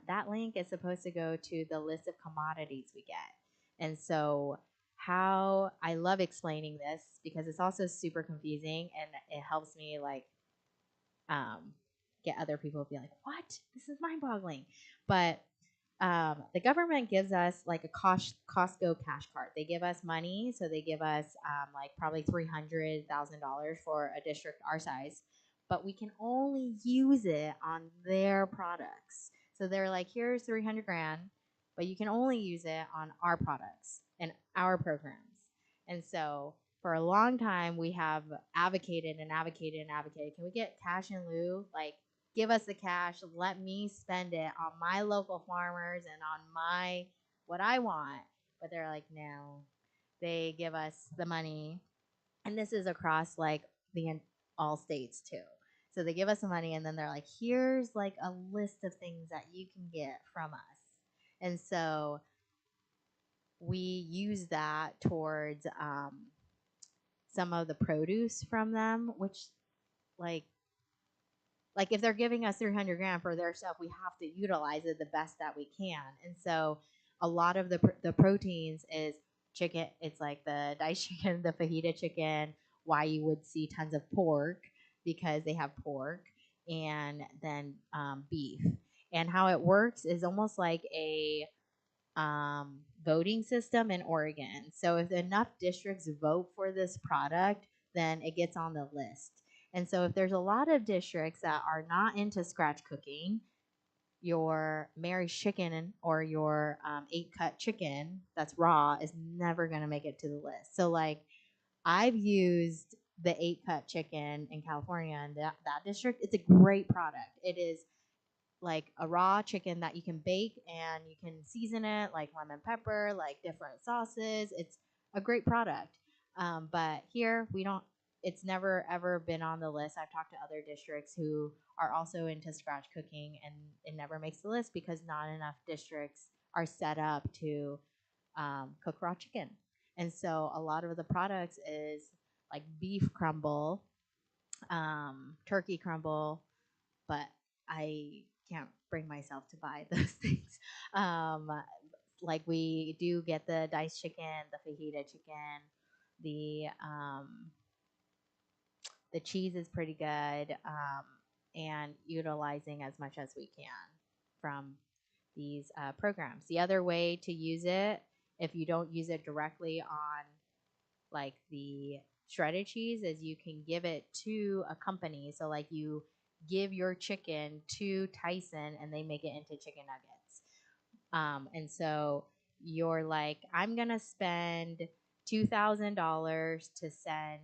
that link is supposed to go to the list of commodities we get. And so how I love explaining this because it's also super confusing, and it helps me like get other people to be like, what? This is mind-boggling. But the government gives us like a Costco cash card. They give us money, so they give us like probably $300,000 for a district our size, but we can only use it on their products. So they're like, here's 300 grand, but you can only use it on our products and our programs. And so for a long time, we have advocated and advocated and advocated. Can we get cash in lieu? Like, give us the cash. Let me spend it on my local farmers and on my what I want. But they're like, no. They give us the money, and this is across like all states too. So they give us the money, and then they're like, here's like a list of things that you can get from us. And so we use that towards some of the produce from them, which like if they're giving us 300 grand for their stuff, we have to utilize it the best that we can. And so a lot of the proteins is chicken. It's like the diced chicken, the fajita chicken, why you would see tons of pork because they have pork, and then beef. And how it works is almost like a voting system in Oregon. So if enough districts vote for this product, then it gets on the list. And so if there's a lot of districts that are not into scratch cooking, your Mary's chicken or your 8-cut chicken that's raw is never going to make it to the list. So like I've used the 8-cut chicken in California and that district. It's a great product. It is like a raw chicken that you can bake and you can season it like lemon pepper, like different sauces. It's a great product. But here we don't, it's never ever been on the list. I've talked to other districts who are also into scratch cooking, and it never makes the list because not enough districts are set up to cook raw chicken. And so a lot of the products is like beef crumble, turkey crumble, but I can't bring myself to buy those things. Um, like we do get the diced chicken, the fajita chicken, the cheese is pretty good, and utilizing as much as we can from these programs. The other way to use it, if you don't use it directly on like the shredded cheese, is you can give it to a company. So like you give your chicken to Tyson and they make it into chicken nuggets. And so you're like, I'm gonna spend $2,000 to send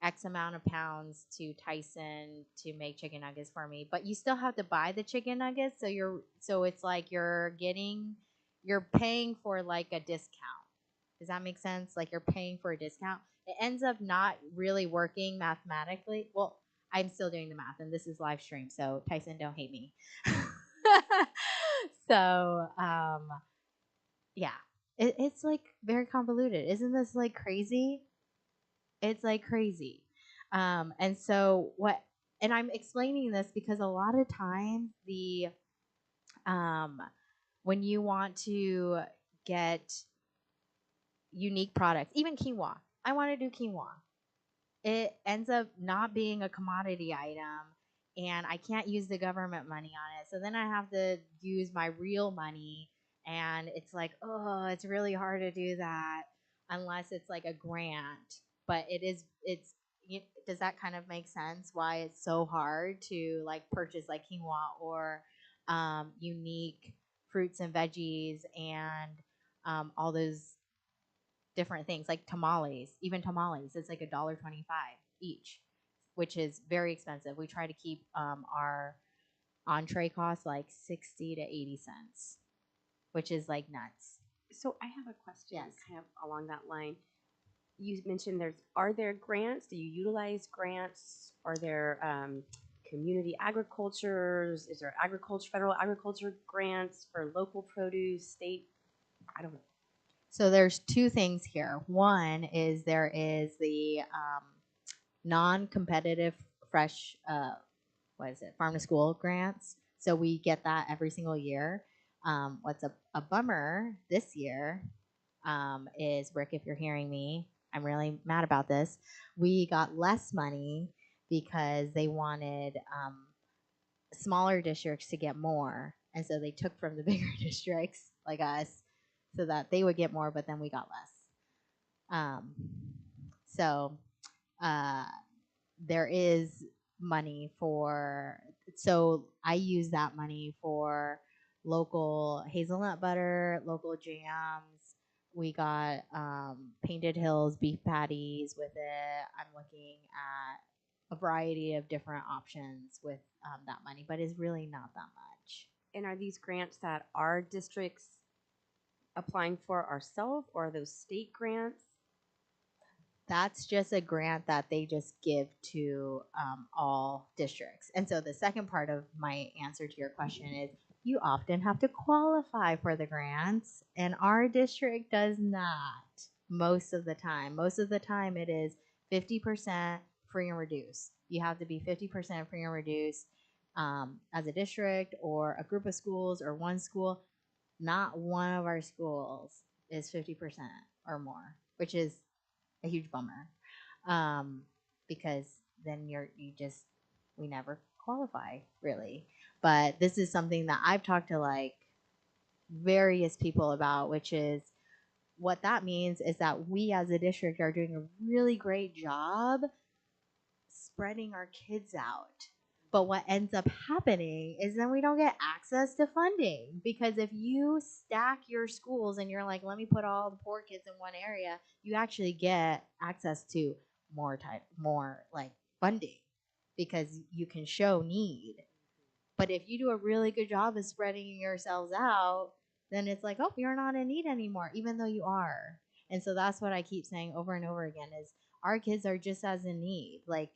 X amount of pounds to Tyson to make chicken nuggets for me, but you still have to buy the chicken nuggets. So it's like you're paying for like a discount. Does that make sense? Like you're paying for a discount. It ends up not really working mathematically. Well, I'm still doing the math, and this is live stream, so Tyson, don't hate me. So yeah, it's like very convoluted. Isn't this like crazy? It's like crazy. And so and I'm explaining this because a lot of times when you want to get unique products, even quinoa, I want to do quinoa. It ends up not being a commodity item, and I can't use the government money on it. So then I have to use my real money, and it's like, oh, it's really hard to do that unless it's like a grant. But does that kind of make sense why it's so hard to like purchase like quinoa or unique fruits and veggies and all those different things like tamales, even tamales. It's like $1.25 each, which is very expensive. We try to keep our entree costs like 60 to 80 cents, which is like nuts. So I have a question Yes. kind of along that line. You mentioned are there grants? Do you utilize grants? Are there community agricultures? Is there federal agriculture grants for local produce, state? I don't know. So there's two things here. One is there is the non-competitive fresh, farm to school grants. So we get that every single year. What's a bummer this year is, Rick, if you're hearing me, I'm really mad about this. We got less money because they wanted smaller districts to get more. And so they took from the bigger districts like us so that they would get more, but then we got less. So there is money so I use that money for local hazelnut butter, local jams, We got Painted Hills beef patties with it. I'm looking at a variety of different options with that money, but it's really not that much. And are these grants that our districts applying for ourselves, or are those state grants? That's just a grant that they just give to all districts. And so the second part of my answer to your question is you often have to qualify for the grants, and our district does not most of the time. Most of the time, it is 50% free and reduced. You have to be 50% free and reduced as a district or a group of schools or one school. Not one of our schools is 50% or more, which is a huge bummer, because then we never qualify really. But this is something that I've talked to like various people about, which is what that means is that we as a district are doing a really great job spreading our kids out. But what ends up happening is then we don't get access to funding, because if you stack your schools and you're like, let me put all the poor kids in one area, you actually get access to more like funding because you can show need. But if you do a really good job of spreading yourselves out, then it's like, oh, you're not in need anymore, even though you are. And so that's what I keep saying over and over again is our kids are just as in need. Like,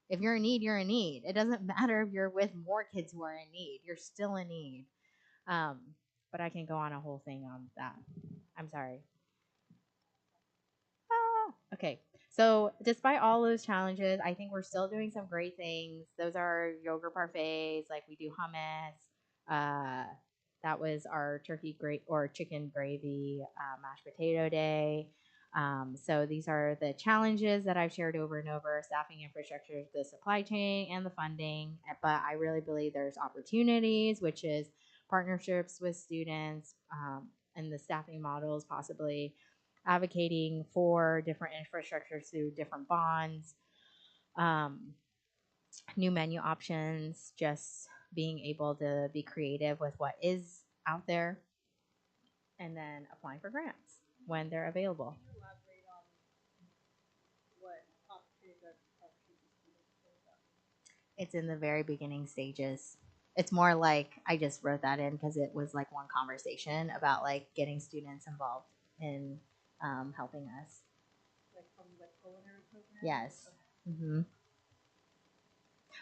if you're in need, you're in need. It doesn't matter if you're with more kids who are in need. You're still in need. But I can go on a whole thing on that. I'm sorry. Okay. So despite all those challenges, I think we're still doing some great things. Those are yogurt parfaits. Like we do hummus. That was our chicken gravy mashed potato day. So these are the challenges that I've shared over and over: staffing, infrastructure, the supply chain, and the funding. But I really believe there's opportunities, which is partnerships with students and the staffing models, possibly advocating for different infrastructures through different bonds, new menu options, just being able to be creative with what is out there, and then applying for grants when they're available. It's in the very beginning stages. It's more like I just wrote that in because it was like one conversation about like getting students involved in helping us. Like from the culinary program? Yes. Mm-hmm.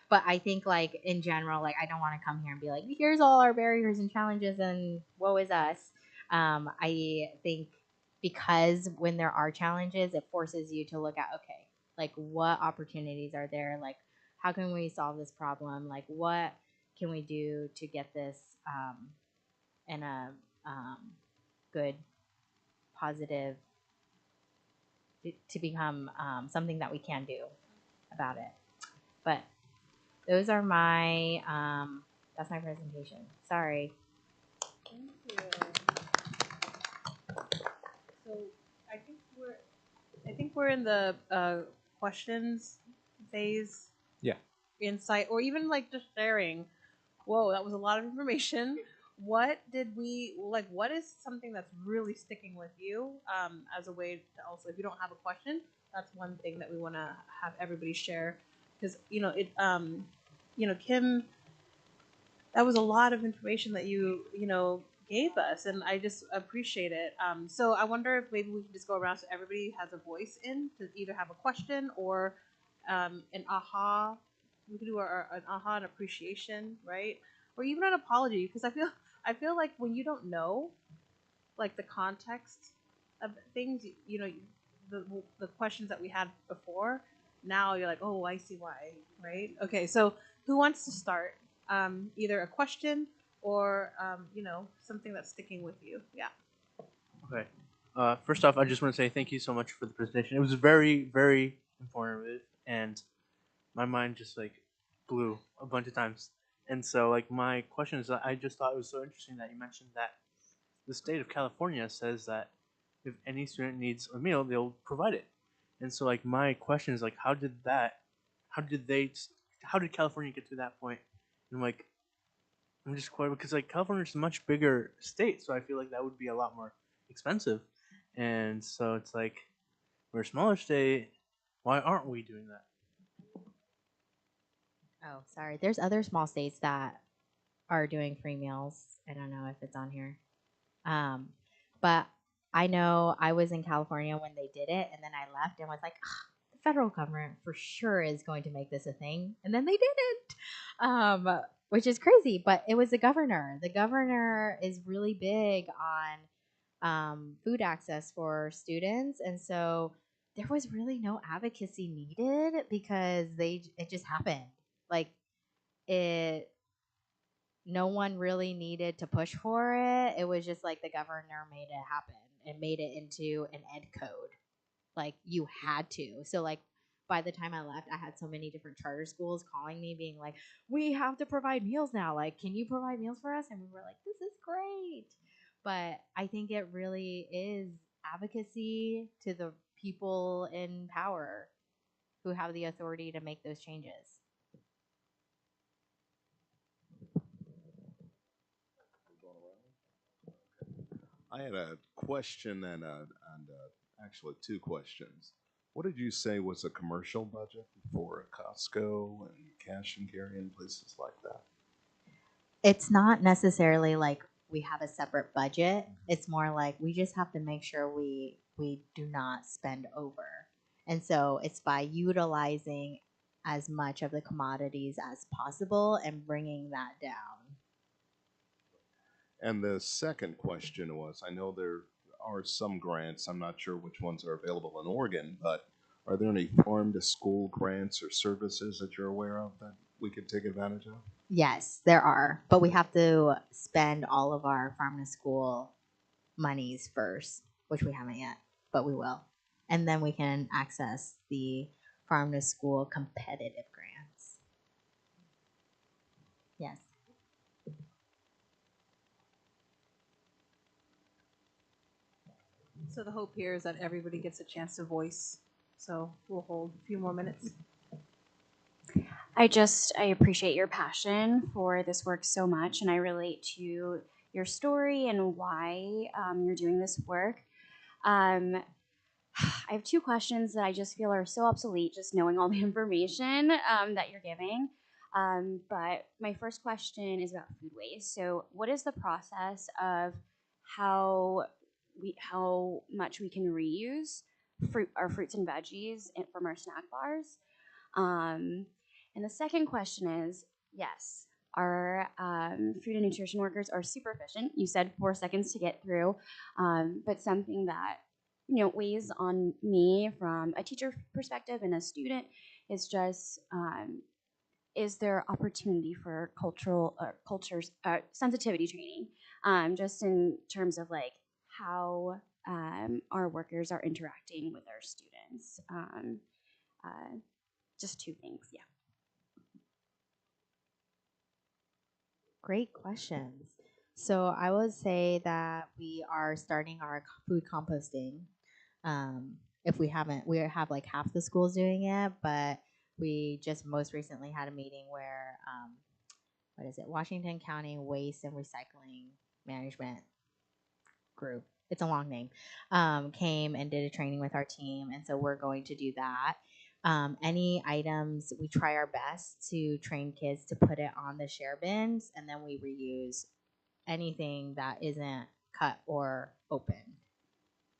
But I think like in general, like I don't want to come here and be like, here's all our barriers and challenges and woe is us. I think because when there are challenges, it forces you to look at, okay, like what opportunities are there? Like how can we solve this problem? Like what can we do to get this in a good, positive, to become something that we can do about it. But those are my, that's my presentation. Sorry. Thank you. So I think we're in the questions phase. Yeah. Insight, or even like just sharing. Whoa, that was a lot of information. What did we like? What is something that's really sticking with you as a way to also, if you don't have a question, that's one thing that we want to have everybody share, because Kim, that was a lot of information that you gave us, and I just appreciate it. So I wonder if maybe we can just go around so everybody has a voice in to either have a question or an aha. We could do an aha and appreciation, right? Or even an apology, because I feel like when you don't know, like the context of things, the questions that we had before, now you're like, oh, I see why, right? Okay, so who wants to start? Either a question or something that's sticking with you. Yeah. Okay. First off, I just want to say thank you so much for the presentation. It was very, very informative, and my mind just like blew a bunch of times. And so, like, my question is, I just thought it was so interesting that you mentioned that the state of California says that if any student needs a meal, they'll provide it. And so, like, my question is, like, how did California get to that point? And like, I'm just quite, because like California is a much bigger state, so I feel like that would be a lot more expensive. And so it's like, we're a smaller state. Why aren't we doing that? Oh, sorry. There's other small states that are doing free meals. I don't know if it's on here. But I know I was in California when they did it, and then I left and was like, the federal government for sure is going to make this a thing. And then they didn't, which is crazy. But it was the governor. The governor is really big on food access for students. And so there was really no advocacy needed because it just happened. Like it no one really needed to push for it. It was just like the governor made it happen and made it into an ed code. Like you had to. So like by the time I left, I had so many different charter schools calling me being like, "We have to provide meals now. Like, can you provide meals for us?" And we were like, "This is great." But I think it really is advocacy to the people in power who have the authority to make those changes. I had a question and actually two questions. What did you say was a commercial budget for Costco and cash and carry and places like that? It's not necessarily like we have a separate budget. It's more like we just have to make sure we do not spend over. And so it's by utilizing as much of the commodities as possible and bringing that down. And the second question was, I know there are some grants, I'm not sure which ones are available in Oregon, but are there any farm to school grants or services that you're aware of that we could take advantage of? Yes, there are, but we have to spend all of our farm to school monies first, which we haven't yet, but we will. And then we can access the farm to school competitive grants. Yes. So the hope here is that everybody gets a chance to voice. So we'll hold a few more minutes. I appreciate your passion for this work so much, and I relate to your story and why you're doing this work. I have two questions that I just feel are so obsolete, just knowing all the information that you're giving. But my first question is about food waste. So, what is the process of how much we can reuse our fruits and veggies from our snack bars? And the second question is, yes, our food and nutrition workers are super efficient. You said 4 seconds to get through, but something that weighs on me from a teacher perspective and a student is just is there opportunity for cultures sensitivity training, just in terms of like how our workers are interacting with our students. Just two things, yeah. Great questions. So I would say that we are starting our food composting. If we haven't, we have like half the schools doing it, but we just most recently had a meeting where, what is it, Washington County Waste and Recycling Management Group, it's a long name, came and did a training with our team. And so we're going to do that. Any items, we try our best to train kids to put it on the share bins, and then we reuse anything that isn't cut or open.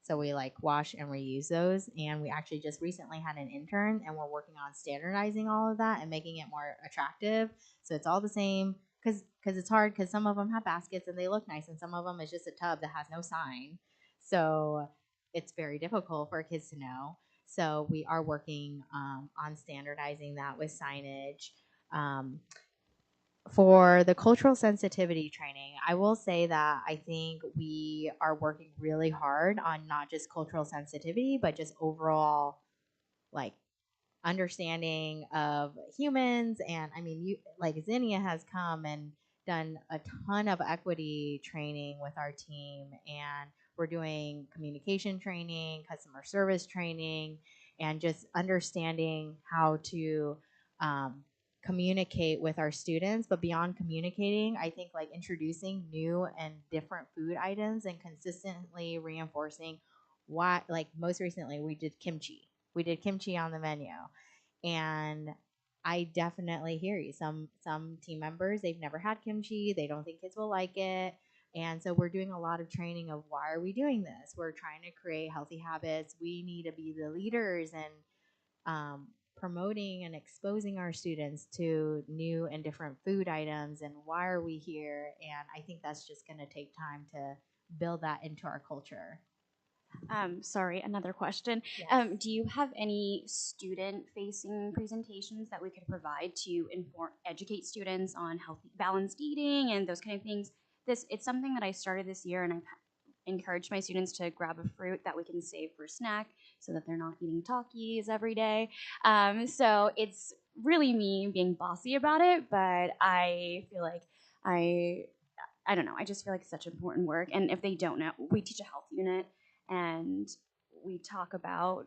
So we like wash and reuse those. And we actually just recently had an intern, and we're working on standardizing all of that and making it more attractive. So it's all the same, because it's hard, because some of them have baskets and they look nice, and some of them is just a tub that has no sign. So it's very difficult for kids to know. So we are working on standardizing that with signage. For the cultural sensitivity training, I will say that I think we are working really hard on not just cultural sensitivity, but just overall like understanding of humans. And I mean, you like Zinnia has come and done a ton of equity training with our team, and we're doing communication training, customer service training, and just understanding how to communicate with our students. But beyond communicating, I think like introducing new and different food items and consistently reinforcing why, like most recently we did kimchi. We did kimchi on the menu. And I definitely hear you. Some team members, they've never had kimchi, they don't think kids will like it. And so we're doing a lot of training of why are we doing this? We're trying to create healthy habits. We need to be the leaders and promoting and exposing our students to new and different food items and why are we here. And I think that's just going to take time to build that into our culture. Sorry, another question. Yes. Do you have any student-facing presentations that we could provide to educate students on healthy, balanced eating and those kind of things? It's something that I started this year, and I've encouraged my students to grab a fruit that we can save for snack, so that they're not eating Takis every day. So it's really me being bossy about it, but I feel like I don't know. I just feel like it's such important work. And if they don't know, we teach a health unit and we talk about,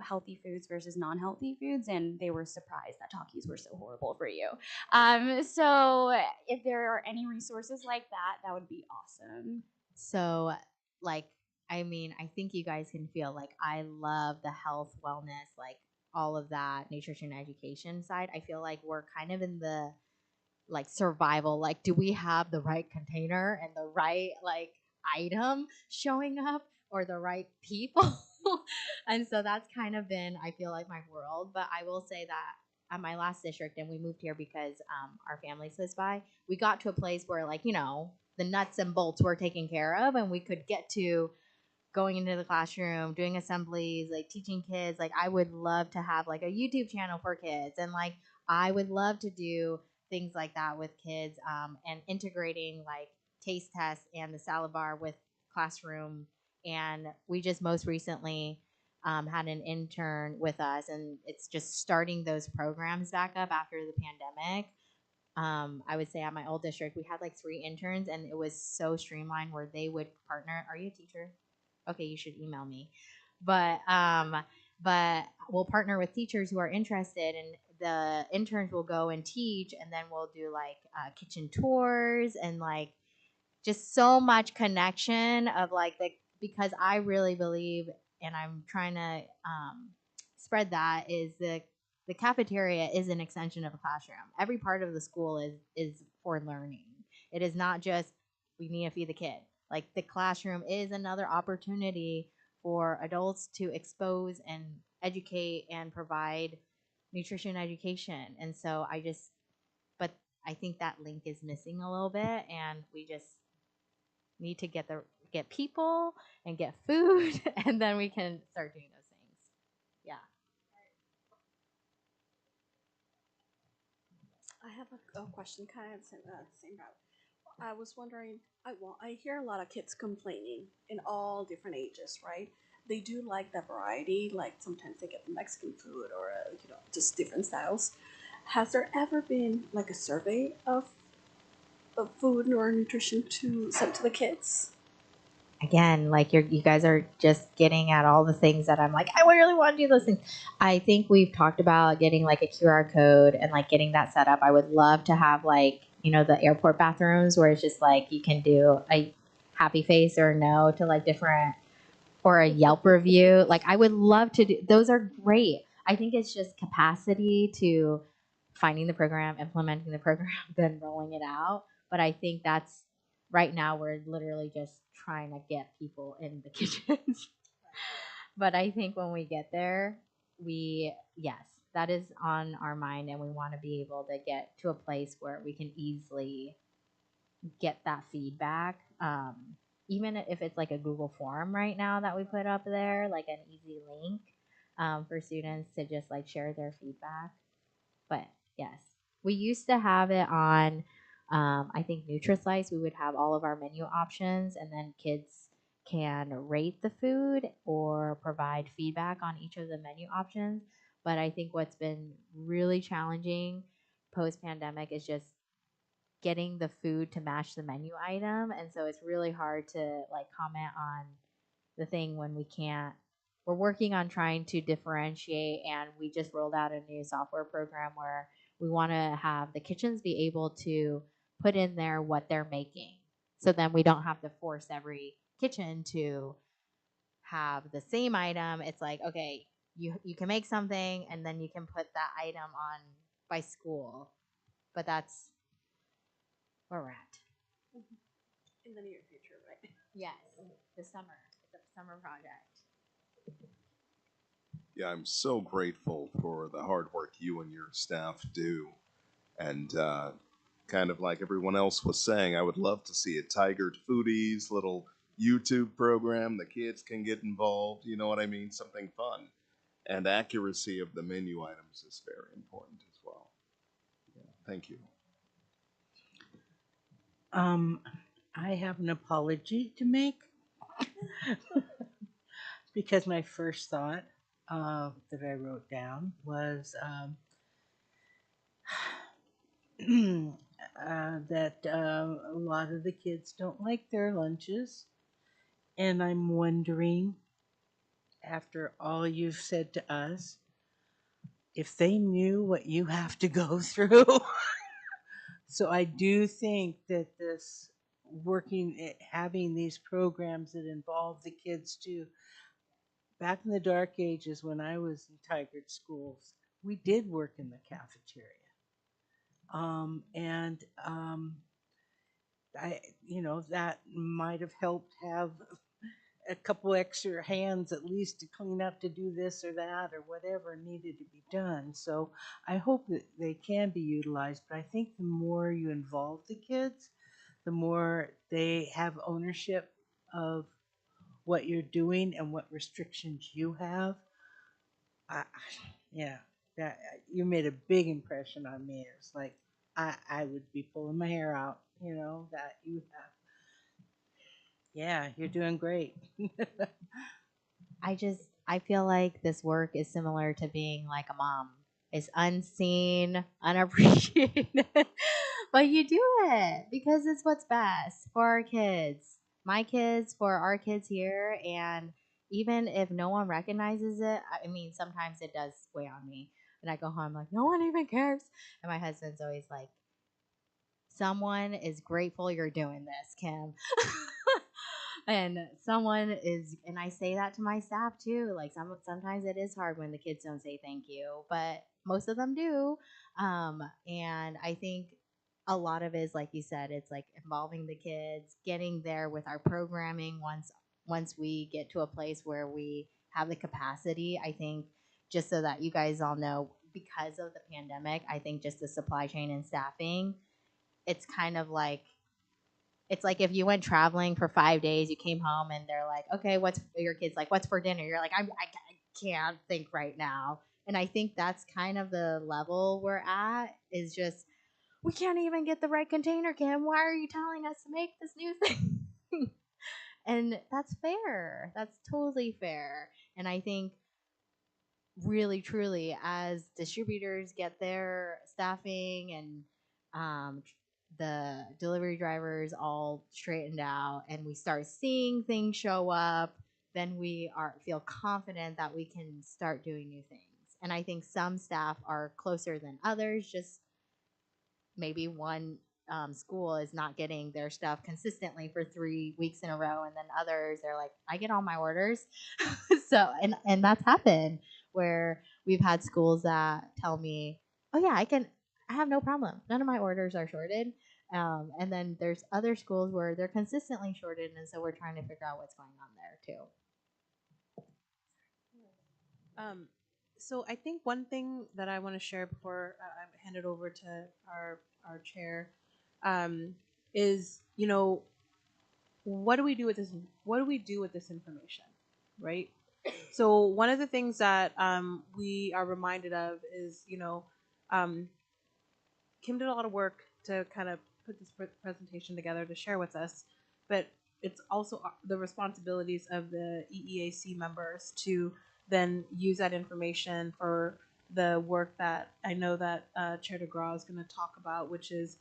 healthy foods versus non-healthy foods, and they were surprised that Takis were so horrible for you. So if there are any resources like that, that would be awesome. So, like, I mean, I think you guys can feel like I love the health, wellness, like all of that nutrition education side. I feel like we're kind of in the like survival. Like, do we have the right container and the right like item showing up or the right people? And so that's kind of been, I feel like, my world. But I will say that at my last district, and we moved here because our family lives by, we got to a place where, like, the nuts and bolts were taken care of, and we could get to going into the classroom, doing assemblies, like teaching kids. Like, I would love to have like a YouTube channel for kids, and like I would love to do things like that with kids, and integrating like taste tests and the salad bar with classroom. And we just most recently had an intern with us, and it's just starting those programs back up after the pandemic. I would say at my old district, we had like 3 interns, and it was so streamlined where they would partner. Are you a teacher? Okay, you should email me. But we'll partner with teachers who are interested, and the interns will go and teach, and then we'll do like kitchen tours and like just so much connection of like because I really believe, and I'm trying to spread that, is the cafeteria is an extension of a classroom. Every part of the school is for learning. It is not just we need to feed the kid. Like, the classroom is another opportunity for adults to expose and educate and provide nutrition education. And so but I think that link is missing a little bit, and we just need to get people and get food, and then we can start doing those things. Yeah. I have a question, kind of same route. I was wondering, I hear a lot of kids complaining in all different ages, right? They do like the variety, like sometimes they get the Mexican food or, just different styles. Has there ever been like a survey of food or nutrition sent to the kids? Again, like you guys are just getting at all the things that I'm like, I really want to do those things. I think we've talked about getting like a QR code and like getting that set up. I would love to have like, the airport bathrooms where it's just like you can do a happy face or no to like different, or a Yelp review. Like, I would love to do those. Are great. I think it's just capacity to finding the program, implementing the program, then rolling it out. But I think that's right now we're literally just trying to get people in the kitchens. But I think when we get there, yes, that is on our mind, and we want to be able to get to a place where we can easily get that feedback. Even if it's like a Google form right now that we put up there, like an easy link for students to just like share their feedback. But yes, we used to have it on, I think, NutriSlice. We would have all of our menu options, and then kids can rate the food or provide feedback on each of the menu options. But I think what's been really challenging post pandemic is just getting the food to match the menu item. And so it's really hard to like comment on the thing when we can't. We're working on trying to differentiate, and we just rolled out a new software program where we want to have the kitchens be able to put in there what they're making. So then we don't have to force every kitchen to have the same item. It's like, okay, you can make something and then you can put that item on by school. But that's where we're at. In the near future, right? Yes, this summer. It's a summer project. Yeah, I'm so grateful for the hard work you and your staff do. And kind of like everyone else was saying, I would love to see a Tigard Foodies little YouTube program. The kids can get involved. You know what I mean? Something fun. And accuracy of the menu items is very important as well. Yeah, thank you. I have an apology to make because my first thought that I wrote down was that a lot of the kids don't like their lunches. And I'm wondering, after all you've said to us, if they knew what you have to go through. So I do think that this having these programs that involve the kids too. Back in the dark ages when I was in Tigard schools, we did work in the cafeteria. And that might have helped have a couple extra hands at least to clean up, to do this or that or whatever needed to be done. So I hope that they can be utilized, but I think the more you involve the kids, the more they have ownership of what you're doing and what restrictions you have. I, yeah, that you made a big impression on me. It's like I would be pulling my hair out, that you have. Yeah, you're doing great. I feel like this work is similar to being like a mom. It's unseen, unappreciated, but you do it because it's what's best for our kids, my kids, for our kids here. And even if no one recognizes it, I mean, sometimes it does weigh on me. And I go home like, no one even cares. And my husband's always like, someone is grateful you're doing this, Kim. And someone is, and I say that to my staff too. Like sometimes it is hard when the kids don't say thank you, but most of them do. And I think a lot of it is like you said, it's like involving the kids, getting there with our programming once we get to a place where we have the capacity. I think just so that you guys all know, because of the pandemic, I think just the supply chain and staffing, it's kind of like it's like if you went traveling for 5 days, you came home and they're like, okay, what's your kids like? What's for dinner? You're like, I can't think right now. And I think that's kind of the level we're at is just, we can't even get the right container, Kim. Why are you telling us to make this new thing? And that's fair. That's totally fair. And I think really truly as distributors get their staffing and the delivery drivers all straightened out and we start seeing things show up, then we feel confident that we can start doing new things. And I think some staff are closer than others. Just maybe one school is not getting their stuff consistently for 3 weeks in a row, and then others are like, I get all my orders. So and that's happened where we've had schools that tell me, oh yeah, I have no problem, none of my orders are shorted. And then there's other schools where they're consistently shorted, and so we're trying to figure out what's going on there too. So I think one thing that I want to share before I hand it over to our chair is, what do we do with this? What do we do with this information, right? So one of the things that we are reminded of is, Kim did a lot of work to kind of put this presentation together to share with us, but it's also the responsibilities of the EEAC members to then use that information for the work that I know that Chair DeGraw is going to talk about, which is,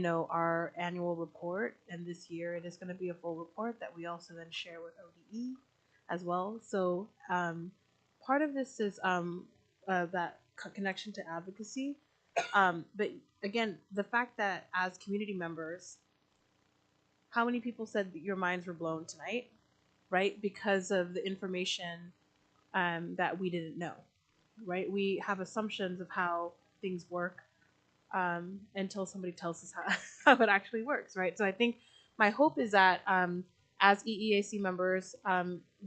our annual report. And this year it is going to be a full report that we also then share with ODE as well. So part of this is that connection to advocacy. But again, the fact that as community members, how many people said that your minds were blown tonight? right? Because of the information that we didn't know, right? We have assumptions of how things work until somebody tells us how it actually works, right? So I think my hope is that as EEAC members,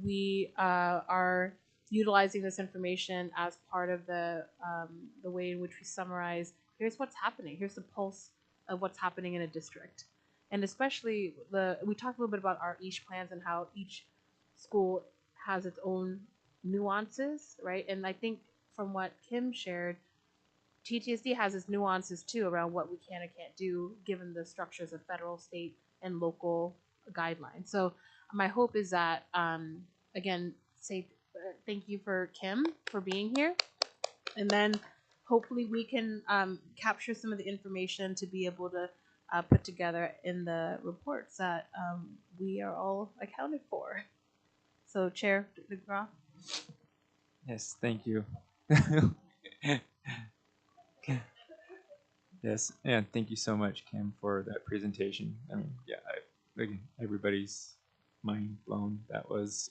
we are utilizing this information as part of the way in which we summarize. Here's what's happening. Here's the pulse of what's happening in a district, and especially we talked a little bit about our EACH plans and how each school has its own nuances, right? And I think from what Kim shared, TTSD has its nuances too around what we can and can't do given the structures of federal, state, and local guidelines. So my hope is that, again, thank you for Kim for being here. And then hopefully we can capture some of the information to be able to put together in the reports that we are all accounted for. So Chair DeGraw. Yes, thank you. Yes, and thank you so much, Kim, for that presentation. I mean, yeah, again, everybody's mind blown. That was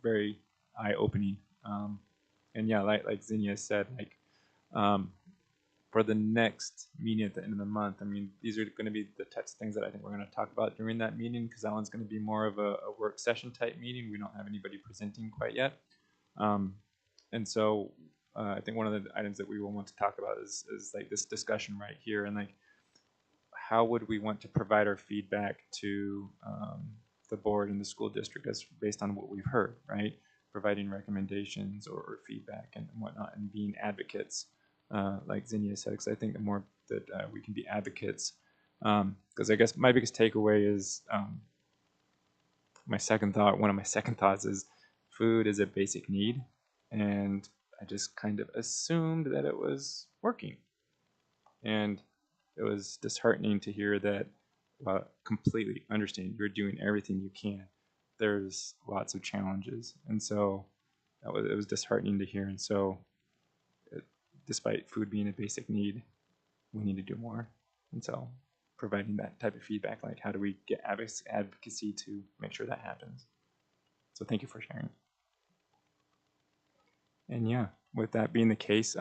very eye-opening. And yeah, like Zinnia said, like for the next meeting at the end of the month, I mean, these are going to be the types of things that I think we're going to talk about during that meeting, because that one's going to be more of a work session type meeting. We don't have anybody presenting quite yet. And so I think one of the items that we will want to talk about is like this discussion right here, and like how would we want to provide our feedback to the board and the school district as based on what we've heard, right? Providing recommendations or feedback and whatnot, and being advocates, like Zinnia said, because I think the more that we can be advocates, because I guess my biggest takeaway is one of my second thoughts is food is a basic need, and I just kind of assumed that it was working. And it was disheartening to hear that, completely understand you're doing everything you can. There's lots of challenges. And so it was disheartening to hear. And so despite food being a basic need, we need to do more. And so providing that type of feedback, like how do we get advocacy to make sure that happens? So thank you for sharing. And yeah, with that being the case,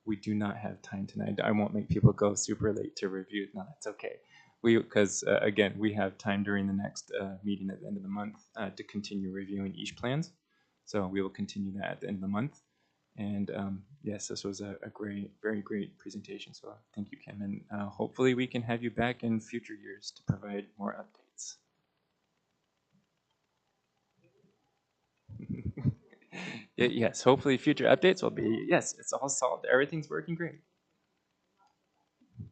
we do not have time tonight. I won't make people go super late to review. No, that's okay. Because again, we have time during the next meeting at the end of the month to continue reviewing each plans. So we will continue that at the end of the month. And yes, this was a very great presentation. So thank you, Kim. And hopefully we can have you back in future years to provide more updates. Yes, hopefully future updates will be, yes, it's all solved. Everything's working great.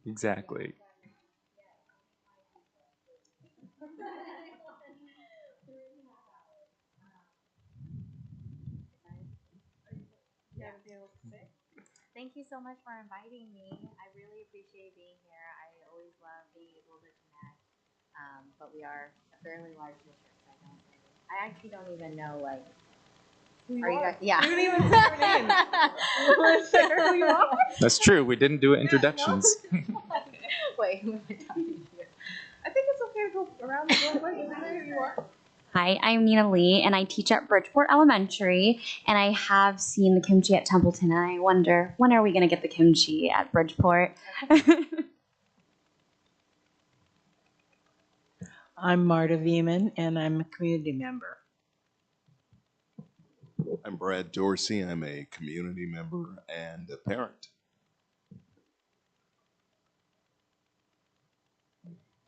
Exactly. Thank you so much for inviting me. I really appreciate being here. I always love being able to connect. But we are a fairly large district. I actually don't even know, like, who you guys? Yeah. You don't even say your name. Who you are? That's true. We didn't do introductions. Wait, who am I talking to? I think it's okay to go around the doorway. Doesn't matter who you are. Hi, I'm Nina Lee, and I teach at Bridgeport Elementary, and I have seen the kimchi at Templeton, and I wonder, when are we going to get the kimchi at Bridgeport? I'm Marta Veman, and I'm a community member. I'm Brad Dorsey. I'm a community member and a parent.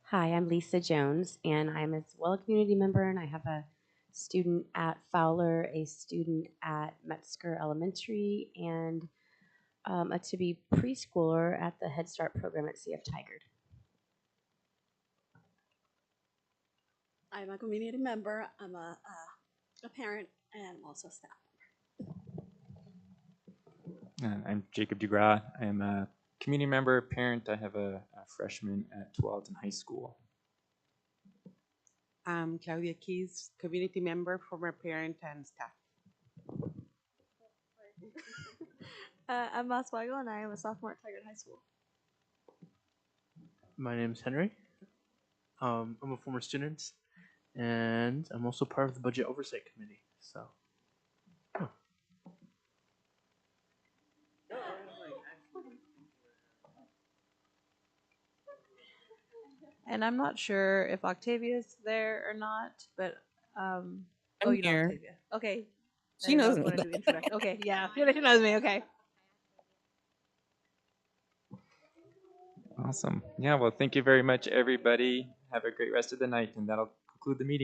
Hi, I'm Lisa Jones, and I'm as well a community member, and I have a student at Fowler, a student at Metzger Elementary, and a to-be preschooler at the Head Start program at CF Tigard. I'm a community member. I'm a parent and I'm also a staff member. I'm Jacob DeGraw. I am a community member, parent. I have a freshman at Tualatin High School. I'm Claudia Keys, community member, former parent and staff. I'm Maswago and I am a sophomore at Tigard High School. My name is Henry. I'm a former student, and I'm also part of the Budget Oversight Committee. So. And I'm not sure if Octavia's there or not, but oh, I'm you know here. Octavia. Okay. I She didn't know knows if you me. want to do introduction. Okay, yeah. She knows me. Okay. Awesome. Yeah, well, thank you very much, everybody. Have a great rest of the night, and that'll conclude the meeting.